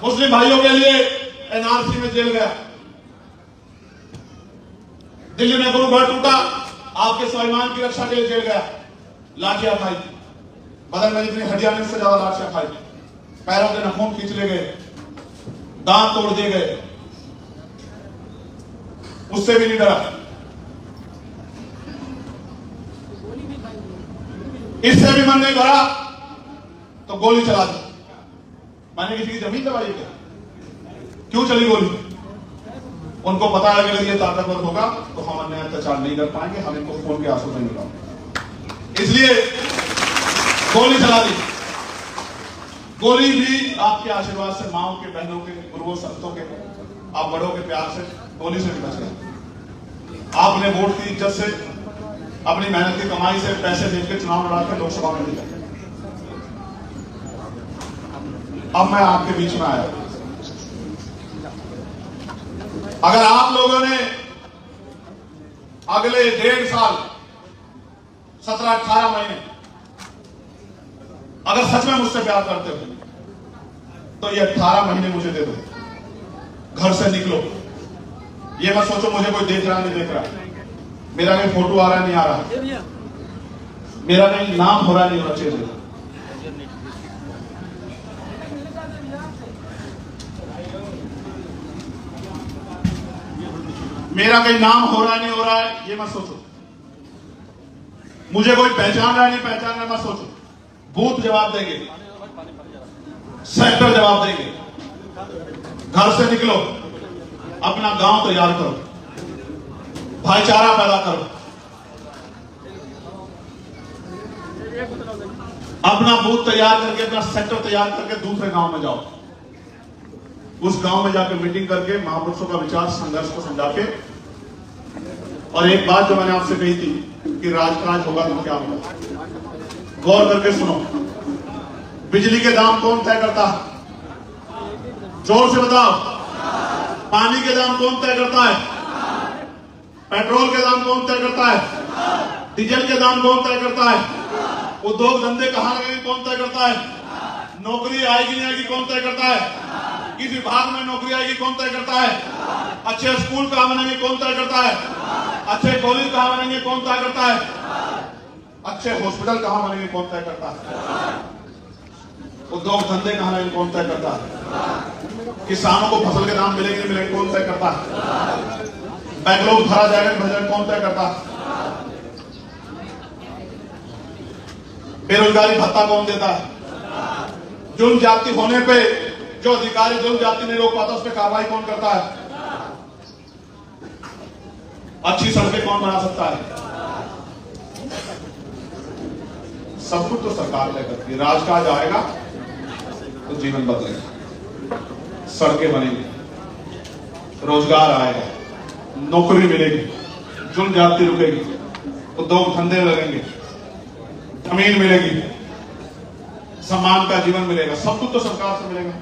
मुस्लिम भाइयों के लिए एनआरसी में जेल गया, दिल्ली में गुरु घर टूटा, आपके स्वाभिमान की रक्षा के लिए जेल गया, लाठियां खाई, बदन में जितनी हड्डियां नहीं उससे ज्यादा लाठियां खाई, पैरों के नाखून खींच ले गए, दांत तोड़ दिए गए, उससे भी नहीं डरा। इससे भी मन नहीं भरा तो गोली चला दी। मैंने किसी की जमीन दबाई क्या? क्यों चली गोली? उनको पता है कि अगर ये ताकतवर होगा तो हम अन्याय अत्याचार नहीं कर पाएंगे, हम इनको खून के आंसू नहीं मिलाएंगे, इसलिए गोली चला दी। गोली भी आपके आशीर्वाद से, माओ के, बहनों के, गुरुओं, संतों के, आप बड़ों के प्यार से गोली से भी बच गए। आपने वोट की इज्जत से, अपनी मेहनत की कमाई से पैसे दे के चुनाव लड़ा के लोकसभा में दिया। अब मैं आपके बीच में आया, अगर आप लोगों ने अगले 1.5 साल 17-18 महीने अगर सच में मुझसे प्यार करते हो तो ये 18 महीने मुझे दे दो, घर से निकलो। ये मत सोचो मुझे कोई देख रहा नहीं देख रहा, मेरा कहीं फोटो आ रहा नहीं आ रहा, मेरा कहीं नाम हो रहा नहीं हो रहा चेहरे। मेरा कहीं नाम हो रहा नहीं हो रहा है, ये मत सोचो। मुझे कोई पहचान रहा नहीं पहचान रहा, मत सोचो। बूथ जवाब देंगे, सेक्टर जवाब देंगे। घर से निकलो, अपना गांव तैयार करो, भाईचारा पैदा करो, अपना बूथ तैयार करके, अपना सेक्टर तैयार करके दूसरे गांव में जाओ। उस गांव में जाकर मीटिंग करके महापुरुषों का विचार संघर्ष को समझा के, और एक बात जो मैंने आपसे कही थी कि राजकाज होगा तो क्या होगा, गौर करके सुनो। बिजली के दाम कौन तय करता है? जोर से बताओ। पानी के दाम कौन तय करता है? पेट्रोल के दाम कौन तय करता है? डीजल के दाम कौन तय करता है? उद्योग धंधे कहां लगेंगे कौन तय करता है? नौकरी आएगी नहीं आएगी कौन तय करता है? किस विभाग में नौकरी आएगी कौन तय करता है? अच्छे स्कूल कहां बनेंगे कौन तय करता है? अच्छे कॉलेज कहां बनेंगे कौन तय करता है? अच्छे हॉस्पिटल कहां बनेंगे कौन तय करता है? उद्योग धंधे कहां लगेंगे कौन तय करता है? किसानों को फसल के दाम मिलेंगे नहीं मिलेंगे कौन तय करता है? बैकलॉग भरा जाएगा भजन कौन तय करता है? बेरोजगारी भत्ता कौन देता है? जुर्म जाति होने पे जो अधिकारी जुर्म जाति नहीं रोक पाता उस पर कार्रवाई कौन करता है? अच्छी सड़कें कौन बना सकता है? सब कुछ तो सरकार तय करती है। राजकाज आएगा तो जीवन बदलेगा, सड़कें बनेंगी, रोजगार आएगा, नौकरी मिलेगी, जुर्म जाति रुकेगी, उद्योग धंधे लगेंगे, जमीन मिलेगी, सम्मान का जीवन मिलेगा, सब कुछ तो सरकार से मिलेगा।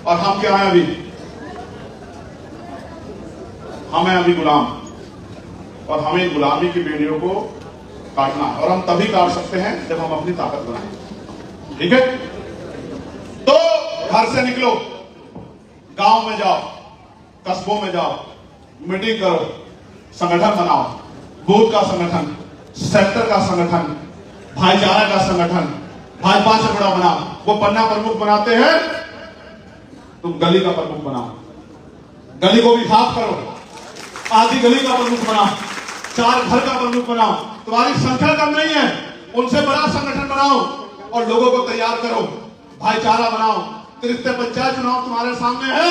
और हम क्या हैं अभी? हम हैं अभी गुलाम, और हमें गुलामी की बेड़ियों को काटना है, और हम तभी काट सकते हैं जब हम अपनी ताकत बनाएं। ठीक है? तो घर से निकलो, गांव में जाओ, कस्बों में जाओ, मीटिंग करो, संगठन बनाओ, बूथ का संगठन, सेक्टर का संगठन, भाईचारा का संगठन, भाजपा से बड़ा बनाओ। वो पन्ना प्रमुख बनाते हैं, तुम गली का प्रमुख बनाओ, गली को भी साफ करो, आधी गली का प्रमुख बनाओ, 4 घर का प्रमुख बनाओ। तुम्हारी संख्या कम नहीं है, उनसे बड़ा संगठन बनाओ और लोगों को तैयार करो, भाईचारा बनाओ। त्रिस्तरीय पंचायत चुनाव तुम्हारे सामने है,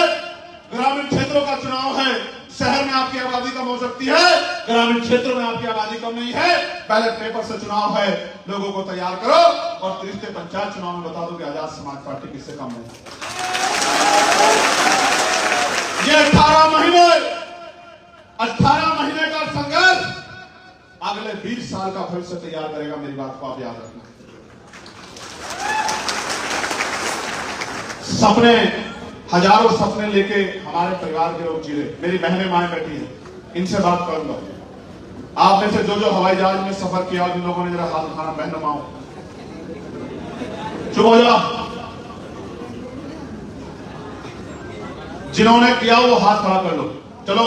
ग्रामीण क्षेत्रों का चुनाव है। शहर में आपकी आबादी कम हो सकती है, ग्रामीण क्षेत्रों में आपकी आबादी कम नहीं है। बैलेट पेपर से चुनाव है, लोगों को तैयार करो और त्रिस्तरीय पंचायत चुनाव में बता दो कि आजाद समाज पार्टी किससे कम है। ये 18 महीने का संघर्ष अगले 20 साल का भविष्य तैयार करेगा। मेरी बात को आप याद रखना। सपने, हजारों सपने लेके हमारे परिवार के लोग जी रहे। मेरी बहनें माएं बैठी हैं, इनसे बात करूंगा। आप में से जो हवाई जहाज में सफर किया, जिन लोगों ने जरा हाथ उठाना, बहनों माओ, चुप हो जाओ। जिन्होंने किया वो हाथ खड़ा कर लो। चलो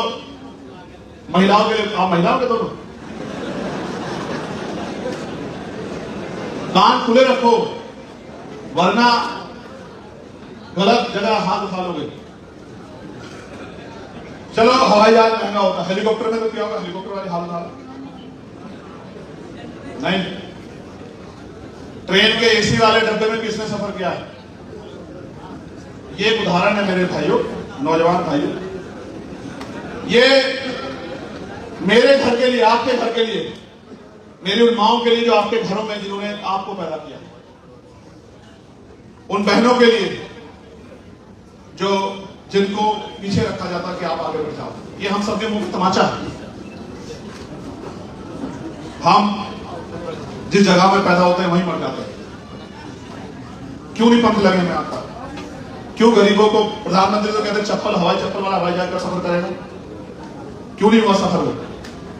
महिलाओं के लिए, आप महिलाओं के दोनों कान खुले रखो, वरना गलत जगह हाथ उठा लोगे। चलो हवाई जहाज महंगा होता है, हेलीकॉप्टर में तो क्या होगा, हेलीकॉप्टर वाले हाथ उठा लो। नहीं, ट्रेन के एसी वाले डब्बे में किसने सफर किया है? ये एक उदाहरण है मेरे भाइयों, नौजवान भाइयों। ये मेरे घर के लिए, आपके घर के लिए, मेरी उन माओं के लिए जो आपके घरों में जिन्होंने आपको पैदा किया, उन बहनों के लिए जो जिनको पीछे रखा जाता कि आप आगे बढ़ जाओ। ये हम सबके मुंह तमाचा है। हम जिस जगह में पैदा होते हैं वहीं मर जाते हैं। क्यों नहीं पंख लगे में आपका? क्यों गरीबों को, प्रधानमंत्री तो कहते हैं चप्पल, हवाई चप्पल वाला हवाई जहाज का सफर करेगा, क्यों नहीं हुआ सफर?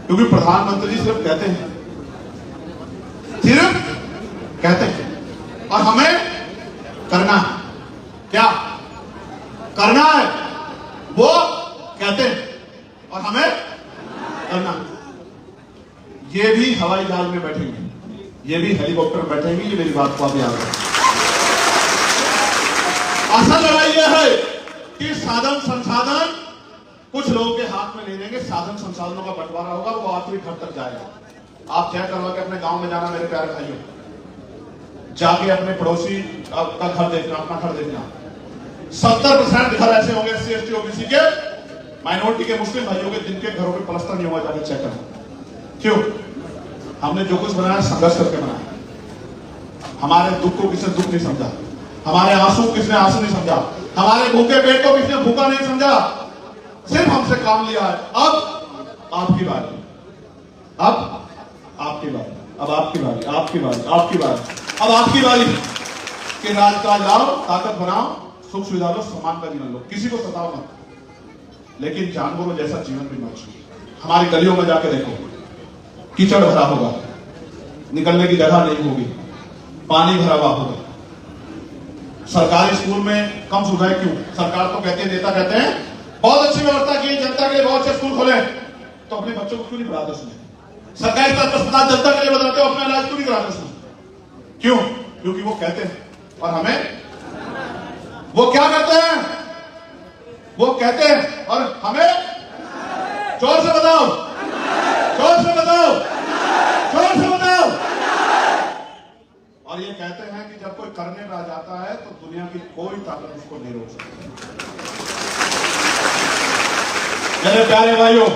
क्योंकि प्रधानमंत्री जी सिर्फ कहते हैं, सिर्फ कहते हैं, और हमें करना है क्या? और हमें करना। ये भी हवाई जहाज में बैठेंगे, ये भी हेलीकॉप्टर में बैठेंगे, ये मेरी बात को आप याद रखें। असल लड़ाई यह है कि साधन संसाधन कुछ लोगों के हाथ में ले लेंगे, साधन संसाधनों का बंटवारा होगा, वो आखिरी घर तक जाएगा। आप तय करवा के अपने गांव में जाना मेरे प्यारे भाइयों, जाके अपने पड़ोसी का घर देखना, अपना घर देखना। 70% घर ऐसे होंगे SC ST OBC के, माइनॉरिटी के, मुस्लिम भाइयों के, जिनके घरों में प्लास्टर नहीं हुआ, जाके चेक करना। क्यों? हमने जो कुछ बनाया संघर्ष करके बनाया। हमारे दुख को किसने दुख नहीं समझा, हमारे आंसू किसने आंसू नहीं समझा, हमारे भूखे पेट को किसने भूखा नहीं समझा, सिर्फ हमसे काम लिया है। अब आपकी बारी, अब आपकी बारी, अब आपकी बारी, आपकी बारी, आपकी बारी, अब आपकी बारी कि राज का लाओ, ताकत बनाओ, सुख सुविधा लो, सम्मान का जीवन लो, किसी को सताओ मत, लेकिन जानवरों जैसा जीवन भी मत जियो। हमारी गलियों में जाके देखो, कीचड़ भरा होगा, निकलने की जगह नहीं होगी, पानी भरा हुआ होगा। सरकारी स्कूल में कम सुविधाएं क्यों? सरकार तो कहती है, नेता कहते हैं बहुत अच्छी व्यवस्था की, जनता के लिए बहुत अच्छे स्कूल खोले, तो अपने बच्चों को क्यों नहीं पढ़ाते उसमें? सरकारी अस्पताल जनता के लिए बताते हो, अपना इलाज क्यों नहीं कराते उसमें? क्यों? क्योंकि वो कहते हैं और हमें, वो क्या कहते हैं? वो कहते हैं और हमें, जोर से बताओ, जोर से बताओ, जोर से बताओ। और ये कहते हैं कि जब कोई करने में आ जाता है तो दुनिया की कोई ताकत उसको नहीं रोक सकती। मेरे प्यारे भाइयों,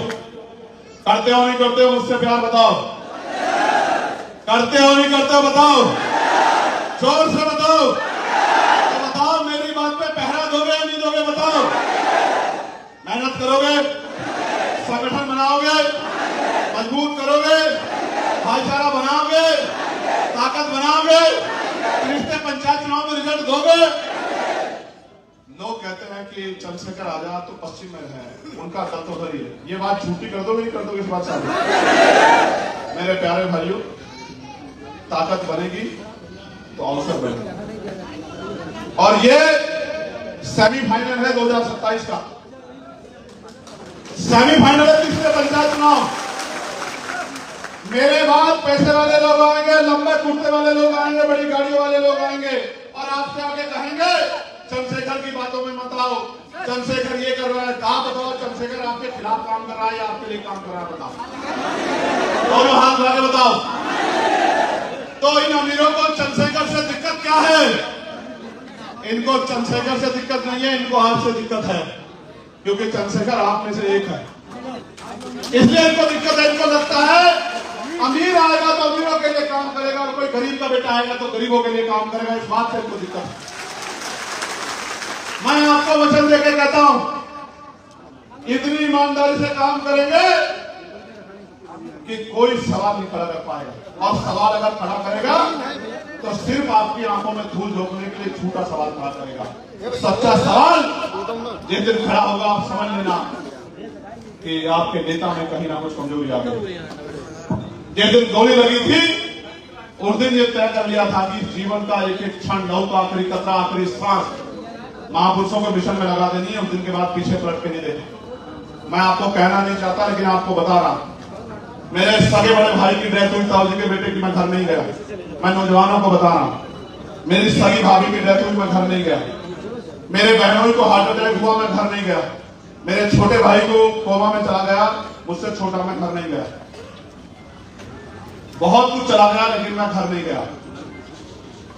करते हो नहीं करते हो मुझसे प्यार बताओ, करते हो नहीं करते हो बताओ, जोर से बताओ, तो बताओ मेरी बात पे पहरा दोगे या नहीं दोगे? बताओ, मेहनत करोगे, संगठन बनाओगे, मजबूत करोगे, भाईचारा बनाओगे, ताकत बनाओगे, रिश्ते पंचायत चुनाव में रिजल्ट दोगे। लोग कहते हैं कि चंद्रशेखर आजाद तो पश्चिम में है, उनका कल तो उधर ही है। ये बात झूठी कर दोगे नहीं कर दोगे? इस बात से मेरे प्यारे भाइयों, ताकत बनेगी तो अवसर बनेगा। और ये सेमीफाइनल है 2027 का, सेमीफाइनल है तीसरे पंचायत चुनाव। मेरे बाद पैसे वाले लोग आएंगे, लंबे कुर्ते वाले लोग आएंगे, बड़ी गाड़ियों वाले लोग आएंगे और आपसे आगे कहेंगे चंद्रशेखर की बातों में मत आओ, चंद्रशेखर ये कर रहा है। कहा बताओ, चंद्रशेखर आपके खिलाफ काम कर रहा है या आपके लिए काम कर रहा है? बताओ, दोनों हाथ लगा के बताओ। तो इन अमीरों को चंद्रशेखर से दिक्कत क्या है? इनको चंद्रशेखर से दिक्कत नहीं है, इनको आपसे दिक्कत है, क्योंकि चंद्रशेखर आप में से एक है, इसलिए इनको दिक्कत है। इनको लगता है अमीर आएगा तो अमीरों के लिए काम करेगा और कोई गरीब का बेटा आएगा तो गरीबों के लिए काम करेगा, इस बात से इनको दिक्कत है। मैं आपको वचन देकर कहता हूं, इतनी ईमानदारी से काम करेंगे कि कोई सवाल नहीं खड़ा कर पाएगा, और सवाल अगर खड़ा करेगा तो सिर्फ आपकी आंखों में धूल झोंकने के लिए झूठा सवाल खड़ा करेगा। सच्चा सवाल जिस दिन खड़ा होगा आप समझ लेना कि आपके नेता में कहीं ना कुछ कमजोरी आ गई। जिस दिन गोली लगी थी उस दिन ये तय कर लिया था कि जीवन का एक एक क्षण, नौ का आखिरी कतरा, आखिरी सांस महापुरुषों के मिशन में लगा देनी है। उस दिन के बाद पीछे पलट के नहीं देना। मैं आपको कहना नहीं चाहता, लेकिन आपको बता रहा हूं, मेरे सगे बड़े भाई की डेथ हुई, ताऊ जी के बेटे की, मैं घर नहीं गया। मैं नौजवानों को बता रहा हूं, मेरी सगी भाभी की डेथ हुई, मैं घर नहीं गया। मेरे बहनों को हार्ट अटैक हुआ, मैं घर नहीं गया। मेरे छोटे भाई को कोमा में चला गया, मुझसे छोटा, मैं घर नहीं गया। बहुत कुछ चला गया, लेकिन मैं घर नहीं गया।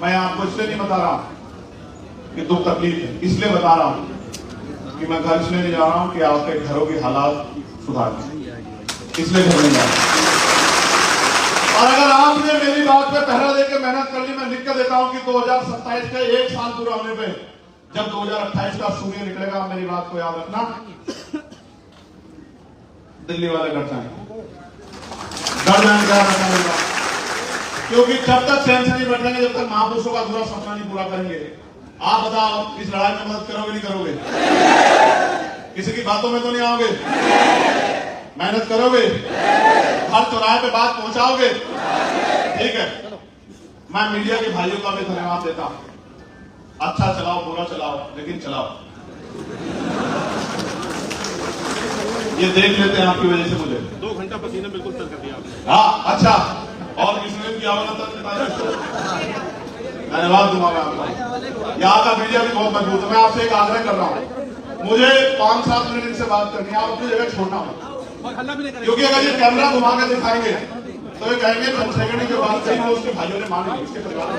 मैं आपको इसलिए नहीं बता रहा कि दुख तकलीफ है, इसलिए बता रहा हूं कि मैं घर इसलिए नहीं जा रहा हूं कि आपके घरों की हालात सुधार, इसलिए घर नहीं जा रहा। और अगर आपने मेरी बात पे पहरा देकर मेहनत कर ली, मैं लिख कर देता हूं कि 2027 के 1 साल पूरा होने पे, जब 2028 का सूर्य निकलेगा, मेरी बात को याद रखना, दिल्ली वाले डर जाएंगे, डर जाएंगे। क्योंकि जब तक चैन से नहीं बैठेंगे, जब तक महापुरुषों का पूरा सपना नहीं पूरा करेंगे। आप बताओ, इस लड़ाई में मदद करोगे नहीं करोगे? किसी की बातों में तो नहीं आओगे? मेहनत करोगे? हर चौराहे पे बात पहुंचाओगे? ठीक है। मैं मीडिया के भाइयों का भी धन्यवाद देता हूं। अच्छा चलाओ, बुरा चलाओ, लेकिन चलाओ। ये देख लेते हैं आपकी वजह से मुझे। 2 घंटा पसीना बिल्कुल तर कर दिया आपने। हाँ अच्छा, और किसी ने किया होगा तब धन्यवाद दूंगा मैं आपको। यहाँ का मीडिया भी बहुत मजबूत है। मैं आपसे एक आग्रह कर रहा हूँ, मुझे 5-7 मिनट इनसे बात करनी है, आप अपनी जगह छोड़ना मत, और हल्ला भी नहीं करेंगे। क्योंकि अगर ये कैमरा घुमा के दिखाएंगे तो ये कहेंगे सेकंड के बाद से वो उसके भाइयों ने मानी, उसके परिवार ने।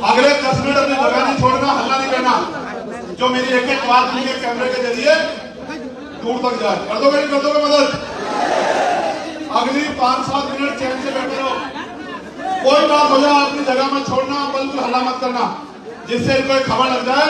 अगले 10 मिनट अपनी जगह नहीं छोड़ना, हल्ला नहीं करना, जो मेरी एक एक बात सुनिए कैमरे के जरिए दूर तक जाए। कर दोगे नहीं कर दोगे मदद? अगली 5-7 मिनट चैन से बैठे रहो, कोई बात हो जाए अपनी जगह में छोड़ना, बिल्कुल हल्ला मत करना, जिससे इनको खबर लग जाए